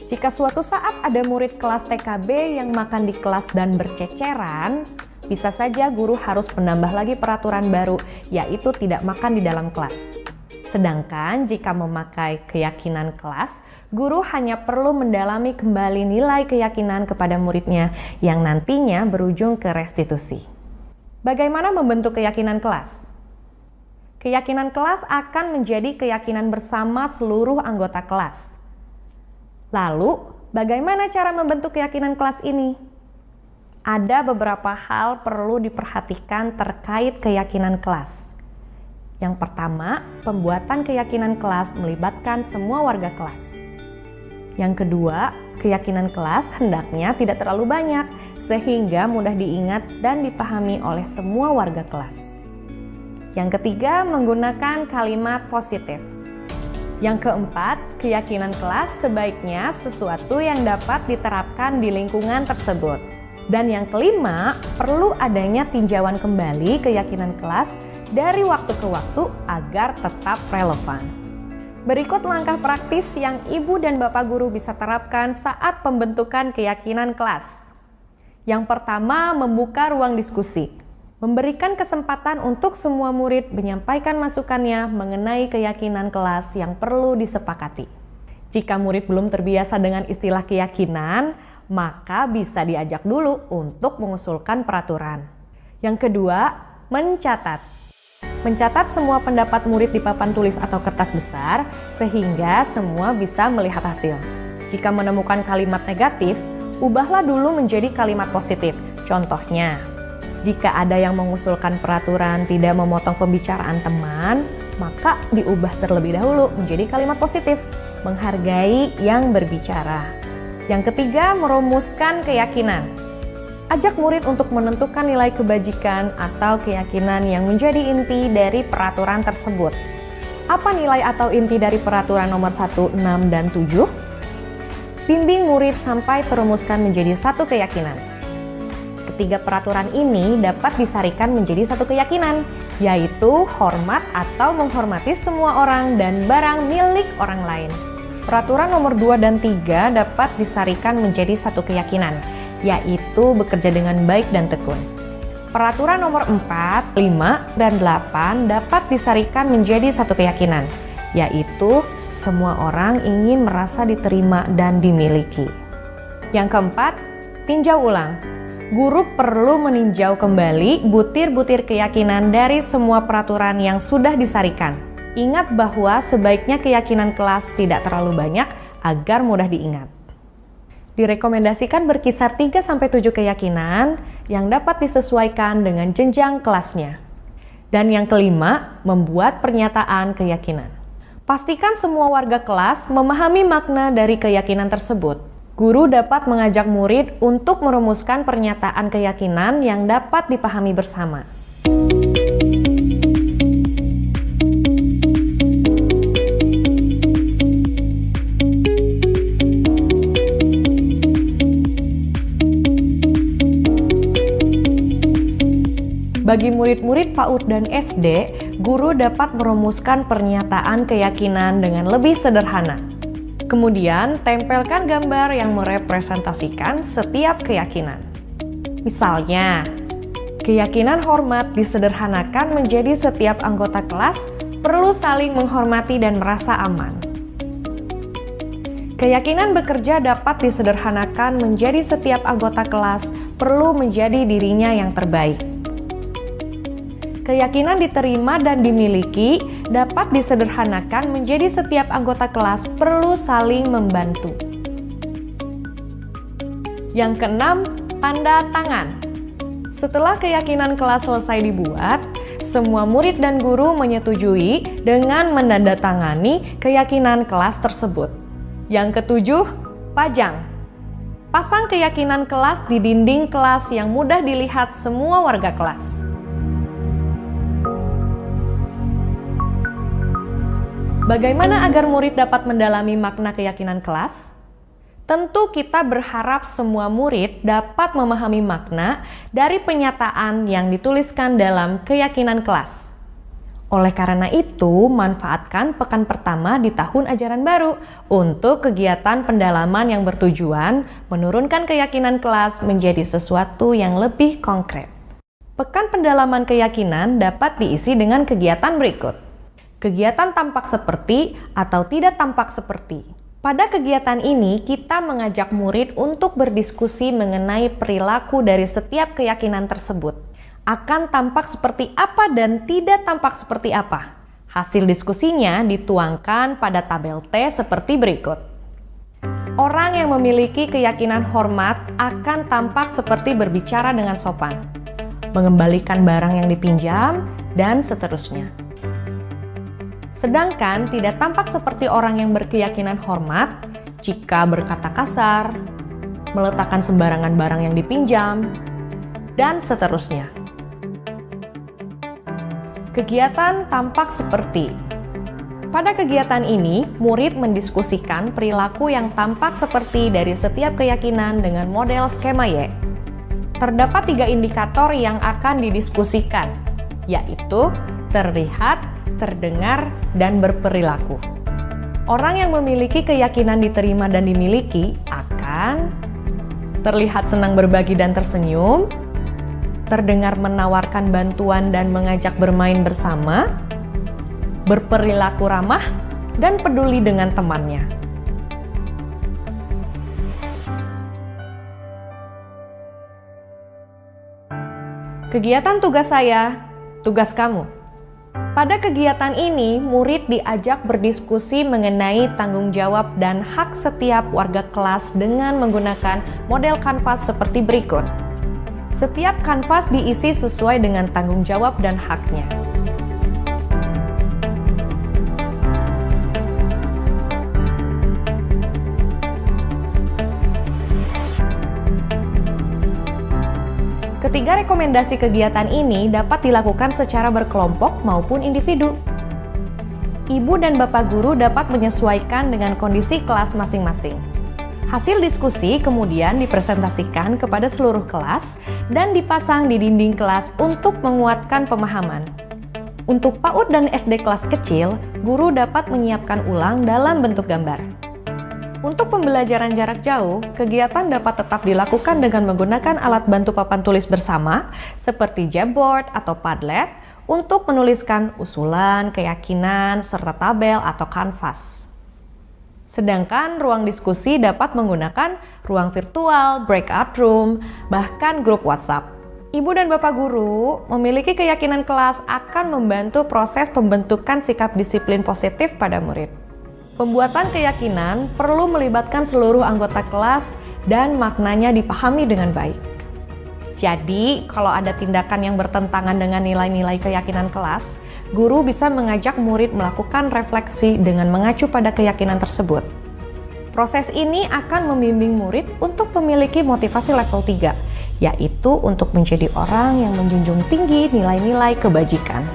Jika suatu saat ada murid kelas TKB yang makan di kelas dan berceceran, bisa saja guru harus menambah lagi peraturan baru, yaitu tidak makan di dalam kelas. Sedangkan jika memakai keyakinan kelas, guru hanya perlu mendalami kembali nilai keyakinan kepada muridnya yang nantinya berujung ke restitusi. Bagaimana membentuk keyakinan kelas? Keyakinan kelas akan menjadi keyakinan bersama seluruh anggota kelas. Lalu, bagaimana cara membentuk keyakinan kelas ini? Ada beberapa hal perlu diperhatikan terkait keyakinan kelas. Yang pertama, pembuatan keyakinan kelas melibatkan semua warga kelas. Yang kedua, keyakinan kelas hendaknya tidak terlalu banyak, sehingga mudah diingat dan dipahami oleh semua warga kelas. Yang ketiga, menggunakan kalimat positif. Yang keempat, keyakinan kelas sebaiknya sesuatu yang dapat diterapkan di lingkungan tersebut. Dan yang kelima, perlu adanya tinjauan kembali keyakinan kelas dari waktu ke waktu agar tetap relevan. Berikut langkah praktis yang ibu dan bapak guru bisa terapkan saat pembentukan keyakinan kelas. Yang pertama, membuka ruang diskusi. Memberikan kesempatan untuk semua murid menyampaikan masukannya mengenai keyakinan kelas yang perlu disepakati. Jika murid belum terbiasa dengan istilah keyakinan, maka bisa diajak dulu untuk mengusulkan peraturan. Yang kedua, mencatat. Mencatat semua pendapat murid di papan tulis atau kertas besar sehingga semua bisa melihat hasil. Jika menemukan kalimat negatif, ubahlah dulu menjadi kalimat positif. Contohnya, jika ada yang mengusulkan peraturan tidak memotong pembicaraan teman, maka diubah terlebih dahulu menjadi kalimat positif, menghargai yang berbicara. Yang ketiga, merumuskan keyakinan. Ajak murid untuk menentukan nilai kebajikan atau keyakinan yang menjadi inti dari peraturan tersebut. Apa nilai atau inti dari peraturan nomor 1, 6, dan 7? Bimbing murid sampai terumuskan menjadi satu keyakinan. Ketiga peraturan ini dapat disarikan menjadi satu keyakinan, yaitu hormat atau menghormati semua orang dan barang milik orang lain. Peraturan nomor 2 dan 3 dapat disarikan menjadi satu keyakinan, yaitu bekerja dengan baik dan tekun. Peraturan nomor 4, 5, dan 8 dapat disarikan menjadi satu keyakinan, yaitu semua orang ingin merasa diterima dan dimiliki. Yang keempat, tinjau ulang. Guru perlu meninjau kembali butir-butir keyakinan dari semua peraturan yang sudah disarikan. Ingat bahwa sebaiknya keyakinan kelas tidak terlalu banyak agar mudah diingat. Direkomendasikan berkisar 3-7 keyakinan yang dapat disesuaikan dengan jenjang kelasnya. Dan yang kelima, membuat pernyataan keyakinan. Pastikan semua warga kelas memahami makna dari keyakinan tersebut. Guru dapat mengajak murid untuk merumuskan pernyataan keyakinan yang dapat dipahami bersama. Bagi murid-murid PAUD dan SD, guru dapat merumuskan pernyataan keyakinan dengan lebih sederhana. Kemudian, tempelkan gambar yang merepresentasikan setiap keyakinan. Misalnya, keyakinan hormat disederhanakan menjadi setiap anggota kelas perlu saling menghormati dan merasa aman. Keyakinan bekerja dapat disederhanakan menjadi setiap anggota kelas perlu menjadi dirinya yang terbaik. Keyakinan diterima dan dimiliki dapat disederhanakan menjadi setiap anggota kelas perlu saling membantu. Yang keenam, tanda tangan. Setelah keyakinan kelas selesai dibuat, semua murid dan guru menyetujui dengan menandatangani keyakinan kelas tersebut. Yang ketujuh, pajang. Pasang keyakinan kelas di dinding kelas yang mudah dilihat semua warga kelas. Bagaimana agar murid dapat mendalami makna keyakinan kelas? Tentu kita berharap semua murid dapat memahami makna dari penyataan yang dituliskan dalam keyakinan kelas. Oleh karena itu, manfaatkan pekan pertama di tahun ajaran baru untuk kegiatan pendalaman yang bertujuan menurunkan keyakinan kelas menjadi sesuatu yang lebih konkret. Pekan pendalaman keyakinan dapat diisi dengan kegiatan berikut. Kegiatan tampak seperti atau tidak tampak seperti. Pada kegiatan ini, kita mengajak murid untuk berdiskusi mengenai perilaku dari setiap keyakinan tersebut. Akan tampak seperti apa dan tidak tampak seperti apa. Hasil diskusinya dituangkan pada tabel T seperti berikut. Orang yang memiliki keyakinan hormat akan tampak seperti berbicara dengan sopan, mengembalikan barang yang dipinjam, dan seterusnya. Sedangkan tidak tampak seperti orang yang berkeyakinan hormat jika berkata kasar, meletakkan sembarangan barang yang dipinjam, dan seterusnya. Kegiatan tampak seperti. Pada kegiatan ini, murid mendiskusikan perilaku yang tampak seperti dari setiap keyakinan dengan model skema Y. Terdapat 3 indikator yang akan didiskusikan, yaitu terlihat, terdengar, dan berperilaku. Orang yang memiliki keyakinan diterima dan dimiliki akan terlihat senang berbagi dan tersenyum, terdengar menawarkan bantuan dan mengajak bermain bersama, berperilaku ramah, dan peduli dengan temannya. Kegiatan tugas saya, tugas kamu. Pada kegiatan ini, murid diajak berdiskusi mengenai tanggung jawab dan hak setiap warga kelas dengan menggunakan model kanvas seperti berikut. Setiap kanvas diisi sesuai dengan tanggung jawab dan haknya. Ketiga rekomendasi kegiatan ini dapat dilakukan secara berkelompok maupun individu. Ibu dan bapak guru dapat menyesuaikan dengan kondisi kelas masing-masing. Hasil diskusi kemudian dipresentasikan kepada seluruh kelas dan dipasang di dinding kelas untuk menguatkan pemahaman. Untuk PAUD dan SD kelas kecil, guru dapat menyiapkan ulang dalam bentuk gambar. Untuk pembelajaran jarak jauh, kegiatan dapat tetap dilakukan dengan menggunakan alat bantu papan tulis bersama seperti Jamboard atau Padlet untuk menuliskan usulan, keyakinan, serta tabel atau kanvas. Sedangkan ruang diskusi dapat menggunakan ruang virtual, breakout room, bahkan grup WhatsApp. Ibu dan bapak guru memiliki keyakinan kelas akan membantu proses pembentukan sikap disiplin positif pada murid. Pembuatan keyakinan perlu melibatkan seluruh anggota kelas dan maknanya dipahami dengan baik. Jadi, kalau ada tindakan yang bertentangan dengan nilai-nilai keyakinan kelas, guru bisa mengajak murid melakukan refleksi dengan mengacu pada keyakinan tersebut. Proses ini akan membimbing murid untuk memiliki motivasi level 3, yaitu untuk menjadi orang yang menjunjung tinggi nilai-nilai kebajikan.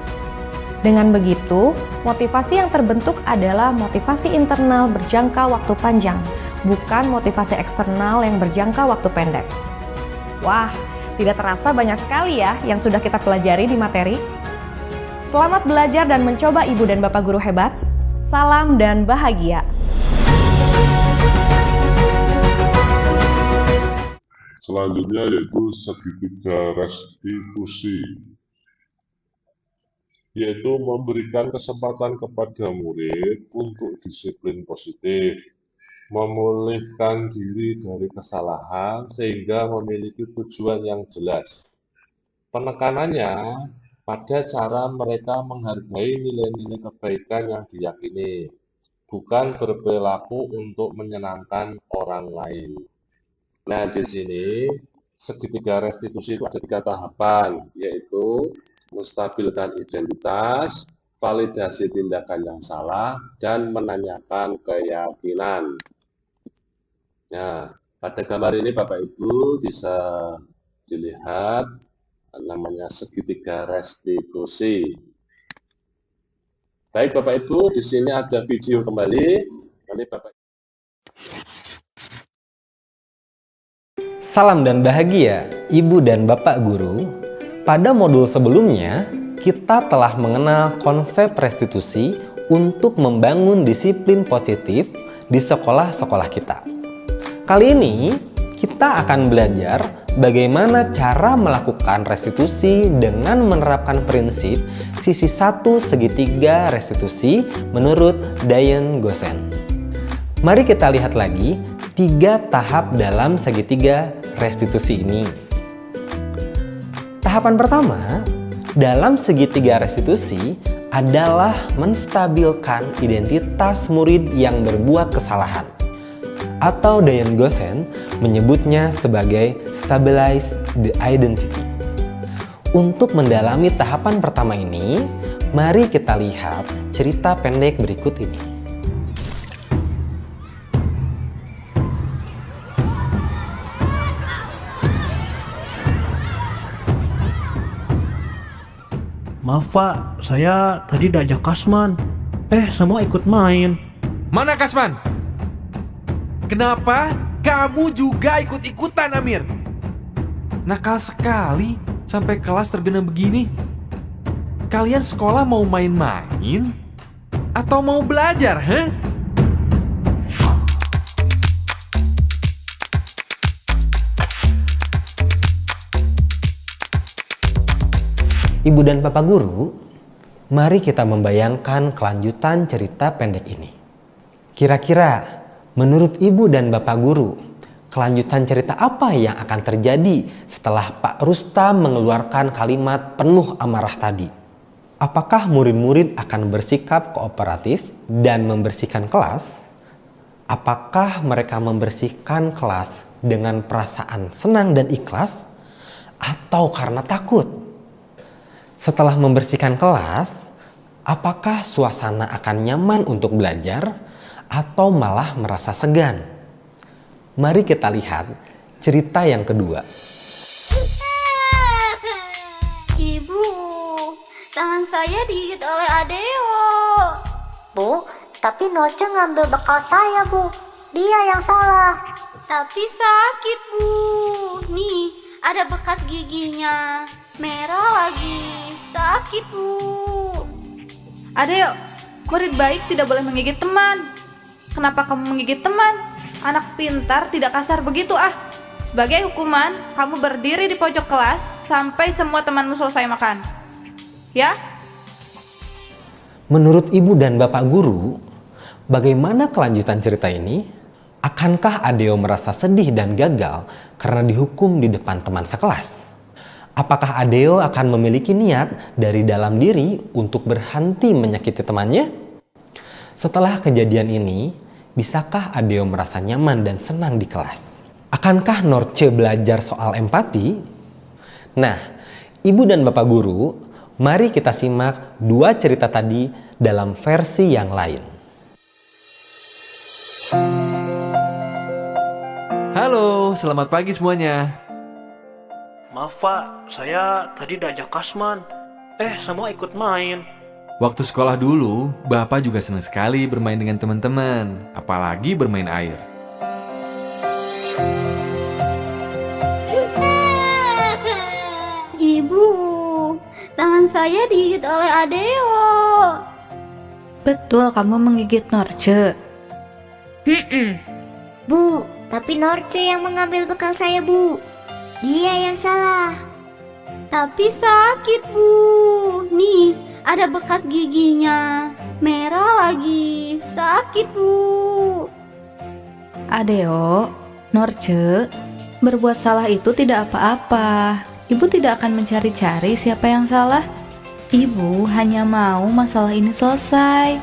Dengan begitu, motivasi yang terbentuk adalah motivasi internal berjangka waktu panjang, bukan motivasi eksternal yang berjangka waktu pendek. Wah, tidak terasa banyak sekali ya yang sudah kita pelajari di materi. Selamat belajar dan mencoba Ibu dan Bapak Guru hebat. Salam dan bahagia. Selanjutnya yaitu segitiga restitusi, yaitu memberikan kesempatan kepada murid untuk disiplin positif, memulihkan diri dari kesalahan sehingga memiliki tujuan yang jelas. Penekanannya pada cara mereka menghargai nilai-nilai kebaikan yang diyakini, bukan berperilaku untuk menyenangkan orang lain. Nah, di sini segitiga restitusi itu ada 3 tahapan, yaitu menstabilkan identitas, validasi tindakan yang salah, dan menanyakan keyakinan. Nah, pada gambar ini Bapak Ibu bisa dilihat namanya segitiga restitusi. Baik Bapak Ibu, di sini ada video kembali. Nanti Bapak Salam dan bahagia, Ibu dan Bapak Guru. Pada modul sebelumnya, kita telah mengenal konsep restitusi untuk membangun disiplin positif di sekolah-sekolah kita. Kali ini, kita akan belajar bagaimana cara melakukan restitusi dengan menerapkan prinsip sisi satu segitiga restitusi menurut Diane Gossen. Mari kita lihat lagi 3 tahap dalam segitiga restitusi ini. Tahapan pertama dalam segitiga restitusi adalah menstabilkan identitas murid yang berbuat kesalahan, atau Diane Gossen menyebutnya sebagai stabilize the identity. Untuk mendalami tahapan pertama ini, mari kita lihat cerita pendek berikut ini. Maaf Pak, saya tadi diajak Kasman. Semua ikut main. Mana Kasman? Kenapa kamu juga ikut-ikutan, Amir? Nakal sekali sampai kelas tergenang begini. Kalian sekolah mau main-main atau mau belajar, heh? Ibu dan Bapak Guru, mari kita membayangkan kelanjutan cerita pendek ini. Kira-kira menurut Ibu dan Bapak Guru, kelanjutan cerita apa yang akan terjadi setelah Pak Rustam mengeluarkan kalimat penuh amarah tadi? Apakah murid-murid akan bersikap kooperatif dan membersihkan kelas? Apakah mereka membersihkan kelas dengan perasaan senang dan ikhlas? Atau karena takut? Setelah membersihkan kelas, apakah suasana akan nyaman untuk belajar? Atau malah merasa segan? Mari kita lihat cerita yang kedua. Ibu, tangan saya digigit oleh Adeo. Bu, tapi Norce ngambil bekal saya, Bu. Dia yang salah. Tapi sakit, Bu. Nih, ada bekas giginya. Merah lagi. Sakit, Bu. Adeo, murid baik tidak boleh menggigit teman. Kenapa kamu menggigit teman? Anak pintar tidak kasar begitu ah. Sebagai hukuman, kamu berdiri di pojok kelas sampai semua temanmu selesai makan. Ya? Menurut Ibu dan Bapak Guru, bagaimana kelanjutan cerita ini? Akankah Adeo merasa sedih dan gagal karena dihukum di depan teman sekelas? Apakah Adeo akan memiliki niat dari dalam diri untuk berhenti menyakiti temannya? Setelah kejadian ini, bisakah Adeo merasa nyaman dan senang di kelas? Akankah Norce belajar soal empati? Nah, Ibu dan Bapak Guru, mari kita simak 2 cerita tadi dalam versi yang lain. Halo, selamat pagi semuanya. Maaf Pak, saya tadi diajak Kasman. Semua ikut main. Waktu sekolah dulu, Bapak juga senang sekali bermain dengan teman-teman, apalagi bermain air. Ibu, tangan saya digigit oleh Adeo. Betul kamu menggigit Norce. Bu, tapi Norce yang mengambil bekal saya, Bu. Dia yang salah. Tapi sakit, Bu. Nih, ada bekas giginya. Merah lagi. Sakit, Bu. Adeo, Norce, berbuat salah itu tidak apa-apa. Ibu tidak akan mencari-cari siapa yang salah. Ibu hanya mau masalah ini selesai.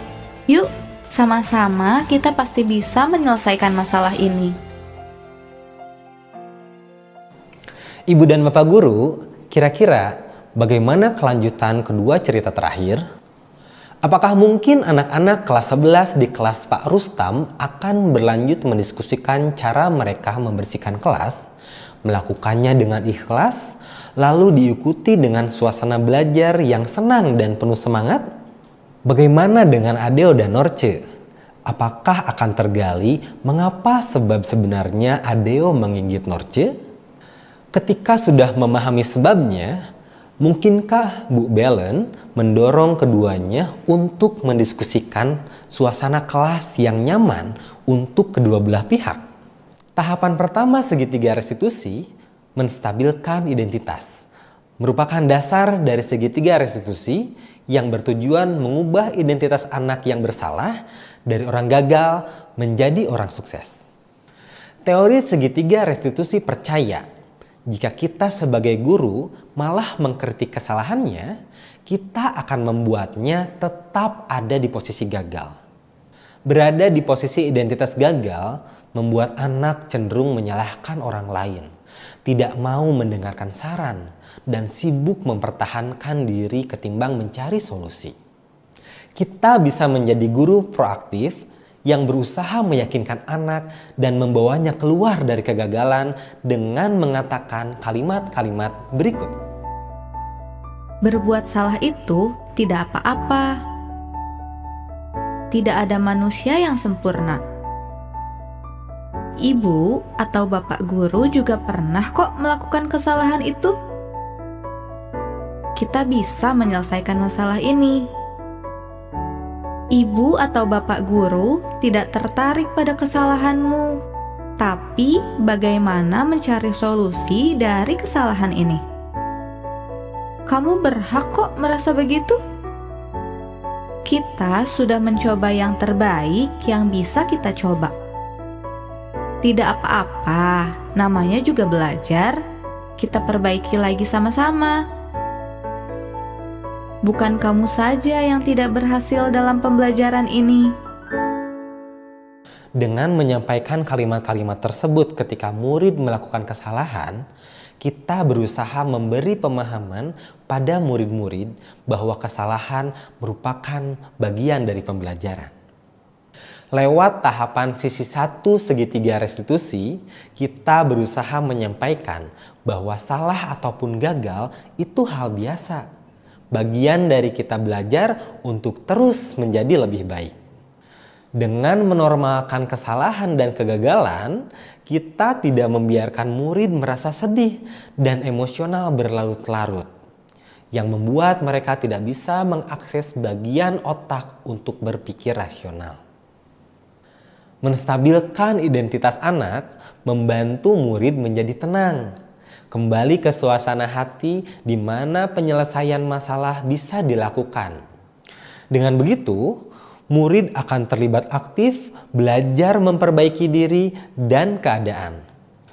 Yuk, sama-sama kita pasti bisa menyelesaikan masalah ini. Ibu dan Bapak Guru, kira-kira bagaimana kelanjutan kedua cerita terakhir? Apakah mungkin anak-anak kelas 11 di kelas Pak Rustam akan berlanjut mendiskusikan cara mereka membersihkan kelas, melakukannya dengan ikhlas, lalu diikuti dengan suasana belajar yang senang dan penuh semangat? Bagaimana dengan Adeo dan Norce? Apakah akan tergali mengapa sebab sebenarnya Adeo menggigit Norce? Ketika sudah memahami sebabnya, mungkinkah Bu Belen mendorong keduanya untuk mendiskusikan suasana kelas yang nyaman untuk kedua belah pihak? Tahapan pertama segitiga restitusi, menstabilkan identitas, merupakan dasar dari segitiga restitusi yang bertujuan mengubah identitas anak yang bersalah dari orang gagal menjadi orang sukses. Teori segitiga restitusi percaya, jika kita sebagai guru malah mengkritik kesalahannya, kita akan membuatnya tetap ada di posisi gagal. Berada di posisi identitas gagal membuat anak cenderung menyalahkan orang lain, tidak mau mendengarkan saran, dan sibuk mempertahankan diri ketimbang mencari solusi. Kita bisa menjadi guru proaktif yang berusaha meyakinkan anak dan membawanya keluar dari kegagalan dengan mengatakan kalimat-kalimat berikut. Berbuat salah itu tidak apa-apa. Tidak ada manusia yang sempurna. Ibu atau bapak guru juga pernah kok melakukan kesalahan itu. Kita bisa menyelesaikan masalah ini. Ibu atau bapak guru tidak tertarik pada kesalahanmu, tapi bagaimana mencari solusi dari kesalahan ini? Kamu berhak kok merasa begitu. Kita sudah mencoba yang terbaik yang bisa kita coba. Tidak apa-apa, namanya juga belajar. Kita perbaiki lagi sama-sama. Bukan kamu saja yang tidak berhasil dalam pembelajaran ini. Dengan menyampaikan kalimat-kalimat tersebut ketika murid melakukan kesalahan, kita berusaha memberi pemahaman pada murid-murid bahwa kesalahan merupakan bagian dari pembelajaran. Lewat tahapan sisi 1 segitiga restitusi, kita berusaha menyampaikan bahwa salah ataupun gagal itu hal biasa. Bagian dari kita belajar untuk terus menjadi lebih baik. Dengan menormalkan kesalahan dan kegagalan, kita tidak membiarkan murid merasa sedih dan emosional berlarut-larut, yang membuat mereka tidak bisa mengakses bagian otak untuk berpikir rasional. Menstabilkan identitas anak membantu murid menjadi tenang, kembali ke suasana hati di mana penyelesaian masalah bisa dilakukan. Dengan begitu, murid akan terlibat aktif, belajar memperbaiki diri dan keadaan.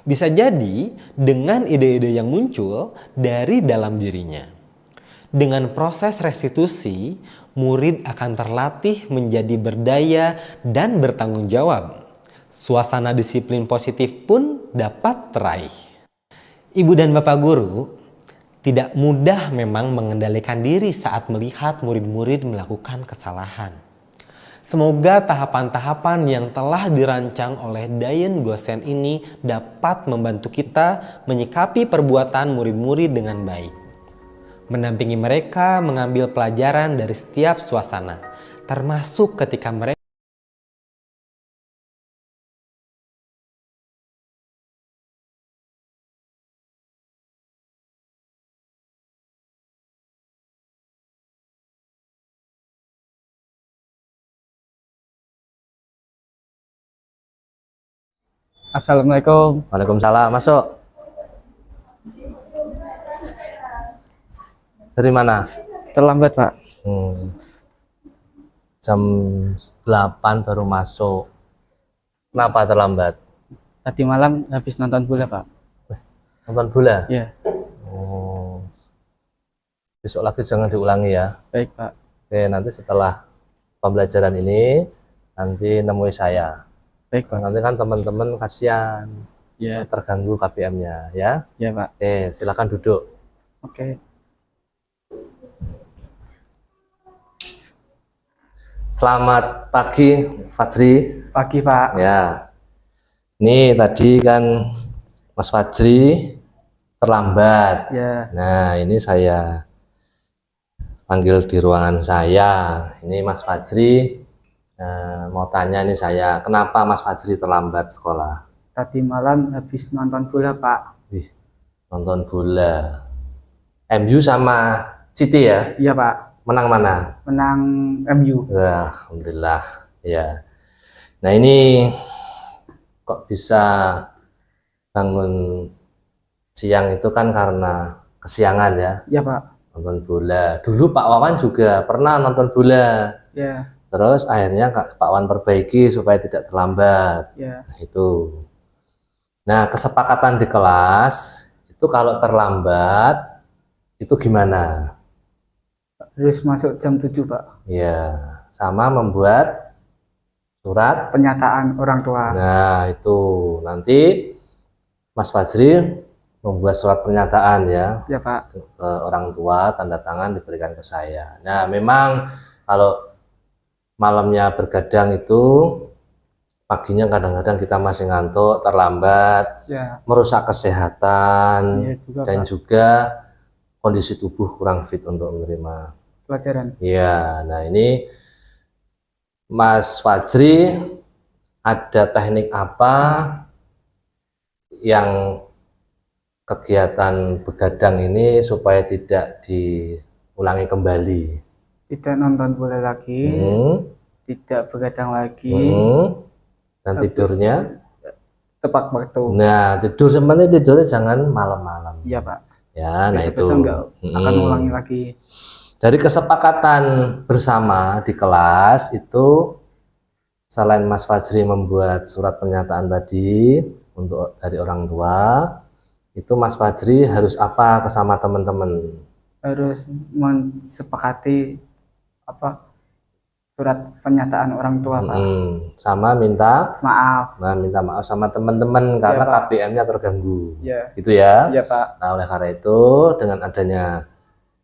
Bisa jadi dengan ide-ide yang muncul dari dalam dirinya. Dengan proses restitusi, murid akan terlatih menjadi berdaya dan bertanggung jawab. Suasana disiplin positif pun dapat teraih. Ibu dan bapak guru, tidak mudah memang mengendalikan diri saat melihat murid-murid melakukan kesalahan. Semoga tahapan-tahapan yang telah dirancang oleh Dayan Gosen ini dapat membantu kita menyikapi perbuatan murid-murid dengan baik. Mendampingi mereka mengambil pelajaran dari setiap suasana, termasuk ketika mereka Assalamualaikum. Waalaikumsalam. Masuk. Dari mana? Terlambat, Pak. Jam 8 baru masuk. Kenapa terlambat? Tadi malam habis nonton bola, Pak. Nonton bola? Iya. Oh. Besok lagi jangan diulangi ya. Baik, Pak. Oke, nanti setelah pembelajaran ini, nanti nemui saya. Baik, Pak. Nanti kan teman-teman kasihan. Iya. Terganggu KPM-nya, ya. Iya, Pak. Oke, silakan duduk. Oke. Selamat pagi, Fajri. Pagi, Pak. Ya. Ini tadi kan Mas Fajri terlambat. Ya. Nah, ini saya panggil di ruangan saya. Ini Mas Fajri mau tanya nih saya, kenapa Mas Fajri terlambat sekolah? Tadi malam habis nonton bola, Pak. Nonton bola. MU sama City ya? Iya Pak. Menang mana? Menang MU. Wah, alhamdulillah. Ya. Nah ini kok bisa bangun siang itu kan karena kesiangan ya? Iya Pak. Nonton bola. Dulu Pak Wawan juga pernah nonton bola. Ya. Terus akhirnya Pak Wawan perbaiki supaya tidak terlambat. Ya. Nah, itu. Nah, kesepakatan di kelas itu kalau terlambat itu gimana? Harus masuk jam 7 Pak. Ya, sama membuat surat Pernyataan orang tua. Nah, itu nanti Mas Fajri membuat surat pernyataan ya. Ya Pak. Ke orang tua, tanda tangan diberikan ke saya. Nah, memang kalau malamnya bergadang itu paginya kadang-kadang kita masih ngantuk, terlambat, Ya. merusak kesehatan, Iya juga, dan Pak. juga kondisi tubuh kurang fit untuk menerima Pelajaran. Iya, nah ini Mas Fajri ada teknik apa yang kegiatan begadang ini supaya tidak diulangi kembali? Tidak nonton bola lagi. Tidak begadang lagi. Dan tidurnya? Tepat waktu. Nah, tidur sebenarnya tidurnya jangan malam-malam. Iya Pak. Ya, nah itu. Besok-besok nggak akan ulangi lagi. Dari kesepakatan bersama di kelas itu, selain Mas Fajri membuat surat pernyataan tadi untuk dari orang tua, itu Mas Fajri harus apa ke sama teman-teman? Harus mensepakati apa surat pernyataan orang tua Pak. Sama minta maaf. Nah, minta maaf sama teman-teman karena Pak. KBM-nya terganggu. Ya. Gitu ya? Iya Pak. Nah, oleh karena itu dengan adanya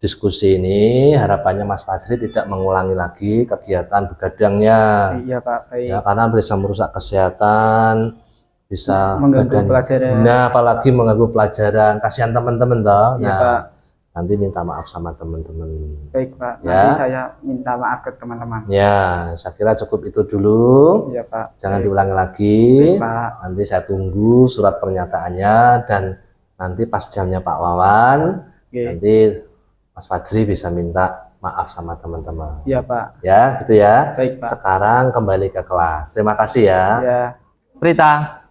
diskusi ini harapannya Mas Fajri tidak mengulangi lagi kegiatan begadangnya. Iya Pak. Baik. Ya, karena bisa merusak kesehatan, bisa Mengganggu pelajaran. Nah, apalagi mengganggu pelajaran. Kasihan teman-teman toh. Iya Nah, Pak. nanti minta maaf sama teman-teman. Baik Pak. Ya. Nanti saya minta maaf ke teman-teman. Ya, saya kira cukup itu dulu. Iya Pak. Jangan Baik. diulangi lagi. Baik, Pak. Nanti saya tunggu surat pernyataannya dan nanti pas jamnya Pak Wawan, Oke. nanti Mas Fajri bisa minta maaf sama teman-teman. Iya Pak. Ya, gitu ya. Baik Pak. Sekarang kembali ke kelas. Terima kasih ya. Ya. Prita.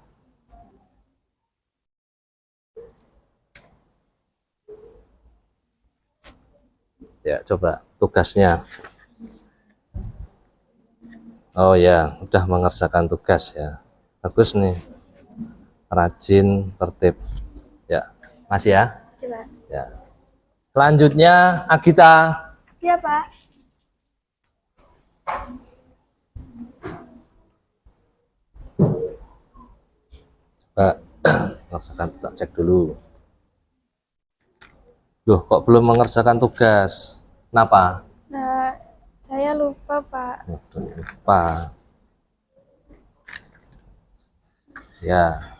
Ya, coba tugasnya. Oh ya, udah mengerjakan tugas ya. Bagus nih. Rajin, tertib. Ya, masih ya? Makasih, Pak. Ya. Selanjutnya Agita. Iya, Pak. Pak, mengerjakan, tak cek dulu. Loh, kok belum mengerjakan tugas? Kenapa? Nah, saya lupa, Pak. Lupa. Ya,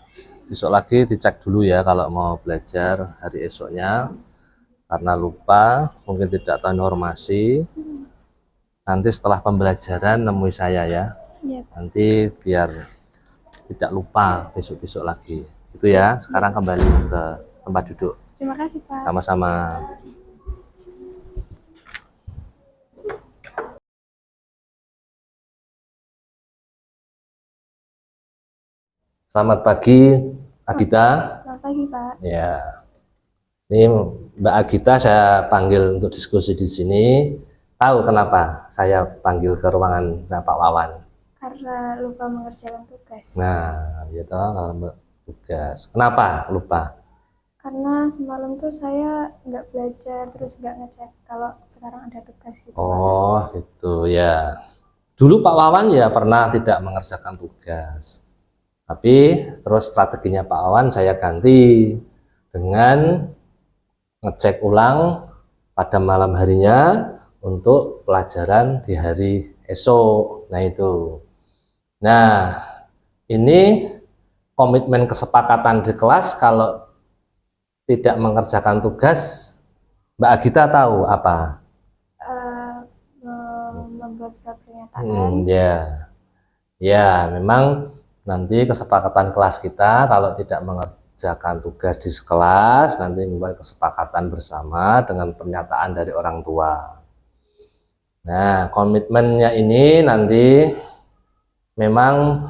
besok lagi dicek dulu ya kalau mau belajar hari esoknya. Karena lupa, mungkin tidak tahu informasi. Nanti setelah pembelajaran nemui saya ya. Iya, Pak. Nanti biar tidak lupa besok-besok lagi. Itu ya, sekarang kembali ke tempat duduk. Terima kasih, Pak. Sama-sama. Selamat pagi, Agita. Selamat pagi, Pak. Ya, ini Mbak Agita saya panggil untuk diskusi di sini. Tahu kenapa saya panggil ke ruangan Pak Wawan? Karena lupa mengerjakan tugas. Nah, ya toh, kalau tugas. Kenapa lupa? Karena semalam tuh saya nggak belajar, terus nggak ngecek kalau sekarang ada tugas gitu. Oh, itu ya. Dulu Pak Wawan ya pernah tidak mengerjakan tugas. Tapi terus strateginya Pak Wawan saya ganti dengan ngecek ulang pada malam harinya untuk pelajaran di hari esok. Nah itu. Nah, ini komitmen kesepakatan di kelas. Kalau tidak mengerjakan tugas, Mbak Agita tahu apa? Membuat surat pernyataan. Ya, memang nanti kesepakatan kelas kita kalau tidak mengerjakan mengerjakan tugas di kelas, nanti membuat kesepakatan bersama dengan pernyataan dari orang tua. Nah, komitmennya ini nanti memang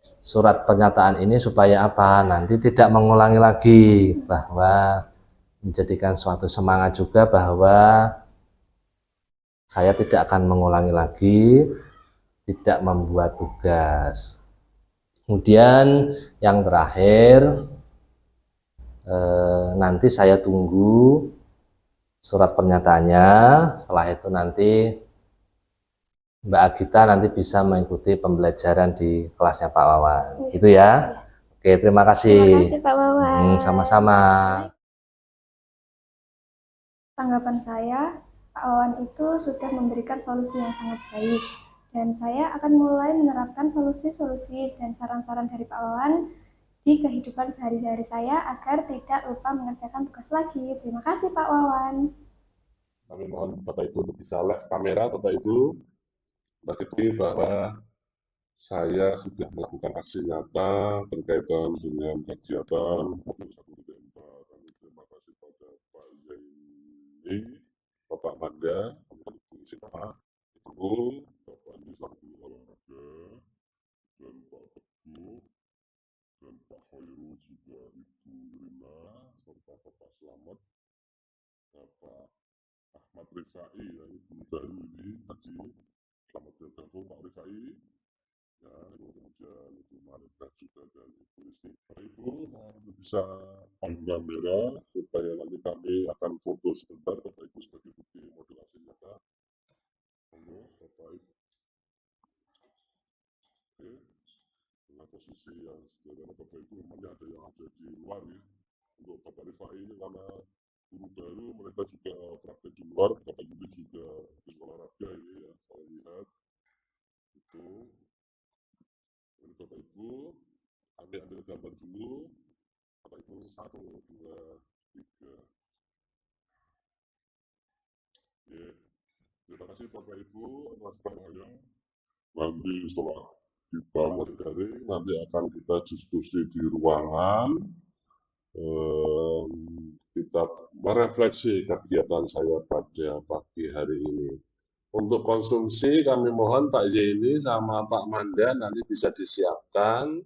surat pernyataan ini supaya apa? Nanti tidak mengulangi lagi, bahwa menjadikan suatu semangat juga bahwa saya tidak akan mengulangi lagi, tidak membuat tugas. Kemudian yang terakhir, nanti saya tunggu surat pernyataannya. Setelah itu nanti Mbak Agita nanti bisa mengikuti pembelajaran di kelasnya Pak Wawan. Gitu ya. Oke, terima kasih. Terima kasih Pak Wawan. Sama-sama. Tanggapan saya, Pak Wawan itu sudah memberikan solusi yang sangat baik. Dan saya akan mulai menerapkan solusi-solusi dan saran-saran dari Pak Wawan di kehidupan sehari-hari saya agar tidak lupa mengerjakan tugas lagi. Terima kasih Pak Wawan. Kami mohon Bapak Ibu untuk bisa live kamera Bapak Ibu. Berarti bahwa saya sudah melakukan aksi nyata berkaitan dengan kegiatan kami terima kasih pada Pak Zaini, Bapak Manda, Komisi Pak Ibu, Bapak Andi selaku olahraga, dan Pak Teguh, dan Pak Khairu juga Ibu Rina, serta Bapak Slamet, Bapak Ahmad Rifai, yang Ibu baru ini haji, selamat bergabung Pak Rifai, ya, kemudian Ibu Malika juga dan Ibu Rizky. Ibu mohon bisa panggilan merah supaya nanti kami akan foto sebentar Bapak Ibu sebagai bukti modulasi nyata. Halo Bapak Ibu. Oke, dengan posisi yang sebenarnya Bapak Ibu memang ada yang ada di luar ya. Untuk Bapak Rifai ini karena guru baru, mereka juga praktek di luar, Bapak Ibu juga di olahraga ini ya, saya lihat itu. Jadi Bapak Ibu, ambil gambar dulu. Bapak Ibu 1, 2, 3. Ya. Terima kasih Bapak Ibu atas perhatiannya. Nanti setelah kita mulai nanti akan kita diskusi di ruangan. Kita merefleksi kegiatan saya pada pagi hari ini. Untuk konsumsi kami mohon Pak Yeni sama Pak Manda nanti bisa disiapkan